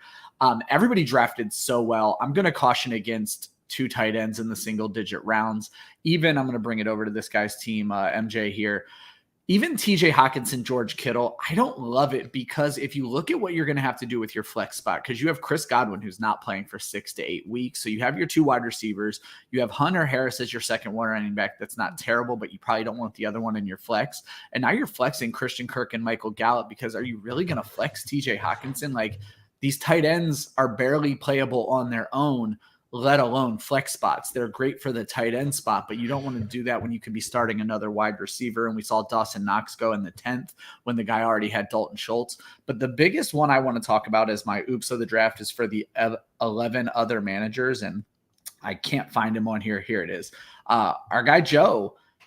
Everybody drafted so well. I'm going to caution against 2 tight ends in the single-digit rounds. Even, I'm going to bring it over to this guy's team, MJ here. Even TJ Hawkinson, George Kittle, I don't love it, because if you look at what you're going to have to do with your flex spot, because you have Chris Godwin, who's not playing for 6 to 8 weeks. So you have your 2 wide receivers. You have Hunter Harris as your second one running back. That's not terrible, but you probably don't want the other one in your flex. And now you're flexing Christian Kirk and Michael Gallup, because are you really going to flex TJ Hawkinson? These tight ends are barely playable on their own, let alone flex spots. They're great for the tight end spot, but you don't want to do that when you could be starting another wide receiver. And we saw Dawson Knox go in the 10th when the guy already had Dalton Schultz. But the biggest one I want to talk about as my oops of the draft is for the 11 other managers. And I can't find him on here. Here it is. Our guy,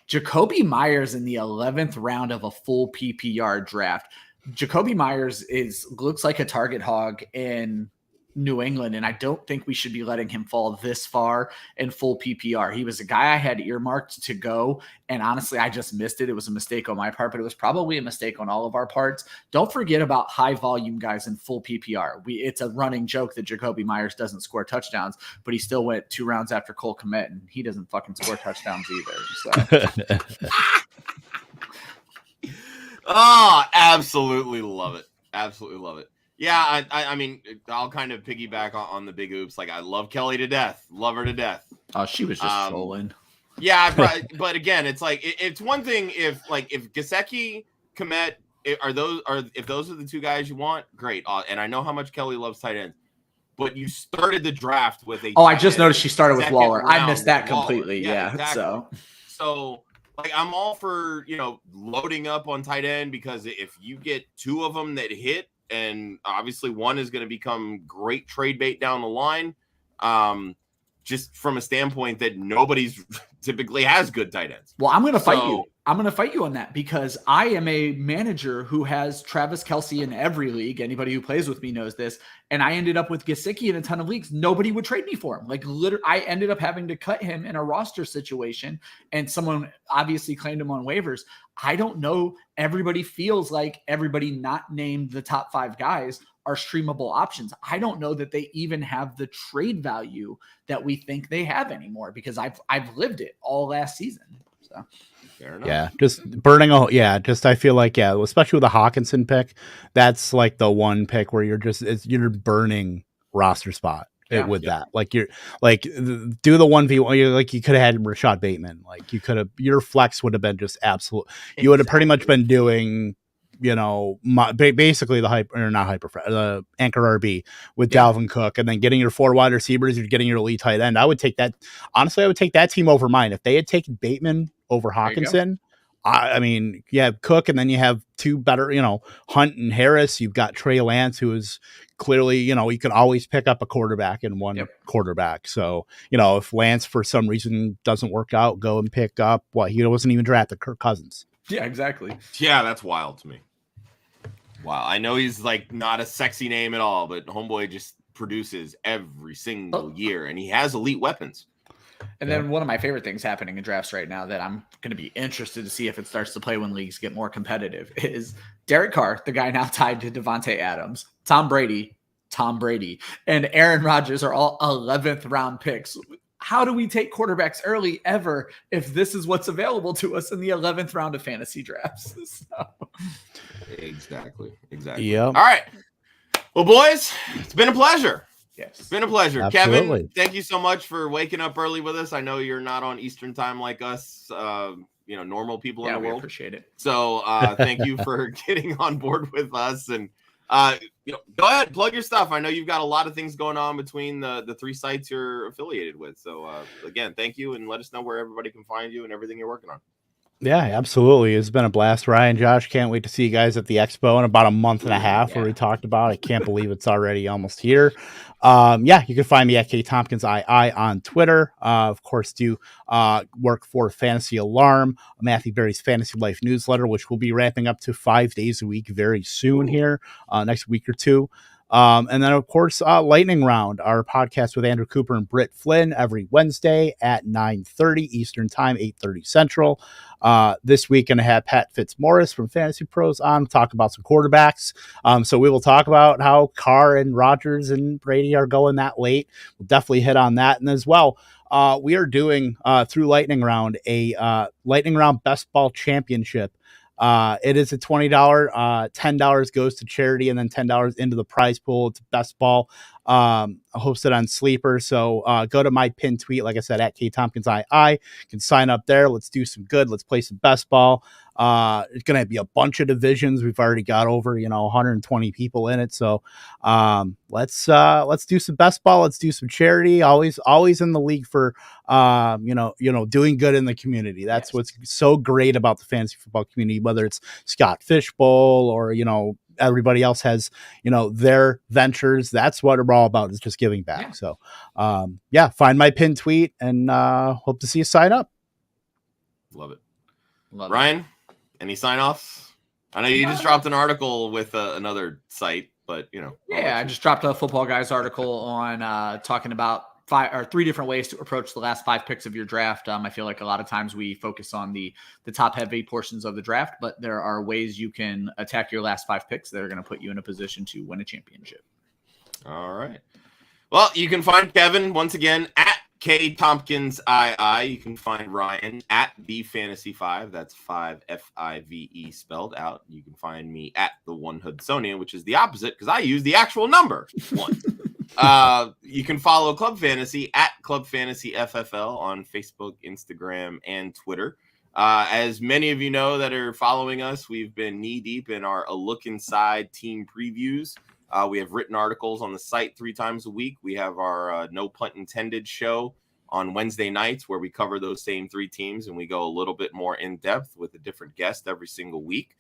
Jacoby Myers in the 11th round of a full PPR draft. Jacoby Myers looks like a target hog in New England, and I don't think we should be letting him fall this far in full PPR. He was a guy I had earmarked to go, and honestly, I just missed it. It was a mistake on my part, but it was probably a mistake on all of our parts. Don't forget about high volume guys in full PPR. It's a running joke that Jacoby Myers doesn't score touchdowns, but he still went 2 rounds after Cole Kmet, and he doesn't fucking score touchdowns either. So. Oh, absolutely love it. Absolutely love it. Yeah, I mean, I'll kind of piggyback on the big oops. I love Kelly to death. Love her to death. Oh, she was just trolling. Yeah, but again, it's it's one thing if Gesicki, Kmet, if those are the 2 guys you want, great. And I know how much Kelly loves tight ends, but you started the draft with a. Oh, I just noticed she started with Waller. I missed that completely. Yeah. Exactly. So I'm all for loading up on tight end, because if you get 2 of them that hit, and obviously one is going to become great trade bait down the line, just from a standpoint that nobody's typically has good tight ends. Well, I'm going to fight you. I'm going to fight you on that because I am a manager who has Travis Kelce in every league. Anybody who plays with me knows this. And I ended up with Gesicki in a ton of leagues. Nobody would trade me for him. Like literally, I ended up having to cut him in a roster situation. And someone obviously claimed him on waivers. I don't know. Everybody feels like everybody not named the top 5 guys are streamable options. I don't know that they even have the trade value that we think they have anymore because I've lived it all last season. So. Yeah, just burning I feel like, especially with the Hawkinson pick, that's like the one pick where you're burning roster spot with that. Like you're like do the 1v1, like you could have had Rashad Bateman, like your flex would have been just absolute. You would have pretty much been doing, basically the anchor RB with Dalvin Cook, and then getting your 4 wide receivers, you're getting your elite tight end. I would take that. Honestly, I would take that team over mine. If they had taken Bateman over Hawkinson, I mean, you have Cook, and then you have 2 better, Hunt and Harris. You've got Trey Lance, who is clearly, you can always pick up a quarterback in one quarterback. So, if Lance for some reason doesn't work out, go and pick up he wasn't even drafted Kirk Cousins. Yeah, exactly. Yeah, that's wild to me. Wow, I know he's like not a sexy name at all, but homeboy just produces every single year, and he has elite weapons. And then one of my favorite things happening in drafts right now that I'm going to be interested to see if it starts to play when leagues get more competitive is Derrick Carr, the guy now tied to Devontae Adams, Tom Brady, and Aaron Rodgers are all 11th round picks. How do we take quarterbacks early ever if this is what's available to us in the 11th round of fantasy drafts? So. Exactly. Yeah. All right. Well, boys, it's been a pleasure. Yes. It's been a pleasure. Absolutely. Kevin, thank you so much for waking up early with us. I know you're not on Eastern time like us, normal people in the world. Appreciate it. So thank you for getting on board with us. And, go ahead, plug your stuff. I know you've got a lot of things going on between the 3 sites you're affiliated with. So, again, thank you. And let us know where everybody can find you and everything you're working on. Yeah, absolutely. It's been a blast. Ryan, Josh, can't wait to see you guys at the expo in about a month and a half where we talked about. I can't believe it's already almost here. You can find me at Tompkins II on Twitter. Of course, do work for Fantasy Alarm, Matthew Berry's Fantasy Life newsletter, which will be ramping up to 5 days a week very soon here, next week or two. And then, of course, Lightning Round, our podcast with Andrew Cooper and Britt Flynn every Wednesday at 9:30 Eastern Time, 8:30 Central. This week, going to have Pat Fitzmaurice from Fantasy Pros on, talk about some quarterbacks. So we will talk about how Carr and Rodgers and Brady are going that late. We'll definitely hit on that. And as well, we are doing, through Lightning Round, a Lightning Round Best Ball Championship. It is a $20, $10 goes to charity, and then $10 into the prize pool. It's best ball, hosted on Sleeper. So go to my pinned tweet, like I said, at KTompkinsII. You can sign up there. Let's do some good. Let's play some best ball. It's going to be a bunch of divisions. We've already got over, 120 people in it. So let's do some best ball. Let's do some charity. Always in the league for, doing good in the community. That's what's so great about the fantasy football community, whether it's Scott Fishbowl or, everybody else has, their ventures. That's what we're all about, is just giving back. Yeah. So, find my pinned tweet and hope to see you sign up. Love it. Ryan, any sign offs? I know you just dropped an article with another site, but I just dropped a Football Guys article on talking about 3 different ways to approach the last 5 picks of your draft. I feel like a lot of times we focus on the top heavy portions of the draft, but there are ways you can attack your last 5 picks that are going to put you in a position to win a championship. All right. Well, you can find Kevin once again at KTompkinsII. You can find Ryan at TheFantasy5. That's 5 FIVE spelled out. You can find me at the One Hudsonia, which is the opposite because I use the actual number 1. You can follow Club Fantasy at Club Fantasy FFL on Facebook, Instagram, and Twitter. As many of you know that are following us, we've been knee deep in our A Look Inside team previews. We have written articles on the site 3 times a week. We have our No Punt Intended show on Wednesday nights where we cover those same 3 teams and we go a little bit more in depth with a different guest every single week.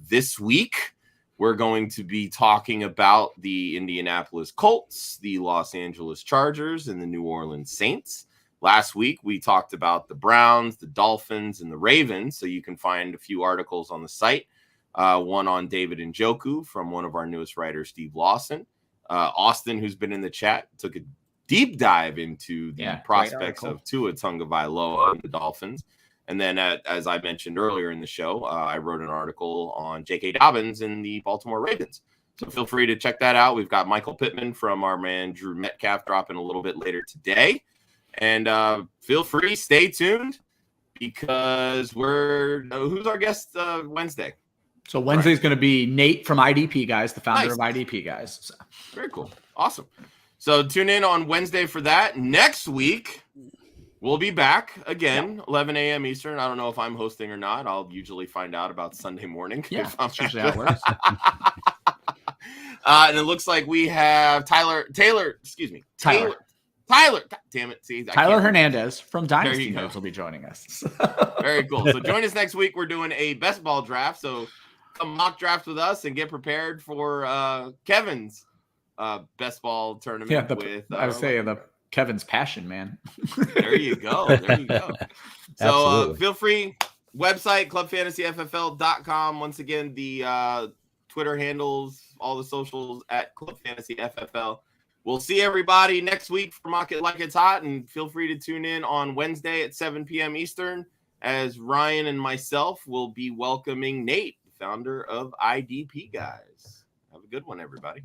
This week, we're going to be talking about the Indianapolis Colts, the Los Angeles Chargers, and the New Orleans Saints. Last week, we talked about the Browns, the Dolphins, and the Ravens. So you can find a few articles on the site. One on David Njoku from one of our newest writers, Steve Lawson. Austin, who's been in the chat, took a deep dive into the prospects of Tua Tagovailoa and the Dolphins. And then, as I mentioned earlier in the show, I wrote an article on J.K. Dobbins and the Baltimore Ravens. So feel free to check that out. We've got Michael Pittman from our man Drew Metcalf dropping a little bit later today. And feel free, stay tuned, because who's our guest Wednesday? So Wednesday's going to be Nate from IDP Guys, the founder of IDP Guys. So. Very cool. Awesome. So tune in on Wednesday for that. Next week, we'll be back again, 11 a.m. Eastern. I don't know if I'm hosting or not. I'll usually find out about Sunday morning. Yeah, that's usually how it works. And it looks like we have Tyler. God damn it. See, Tyler Hernandez from Dynasty Nerds will be joining us. Very cool. So join us next week. We're doing a best ball draft. So come mock draft with us and get prepared for Kevin's best ball tournament. Yeah, I was saying the Kevin's passion, man. There you go. So feel free. Website, clubfantasyffl.com. Once again, the Twitter handles, all the socials at Club Fantasy FFL. We'll see everybody next week for Mock It Like It's Hot, and feel free to tune in on Wednesday at 7 p.m. Eastern as Ryan and myself will be welcoming Nate, founder of IDP Guys. Have a good one, everybody.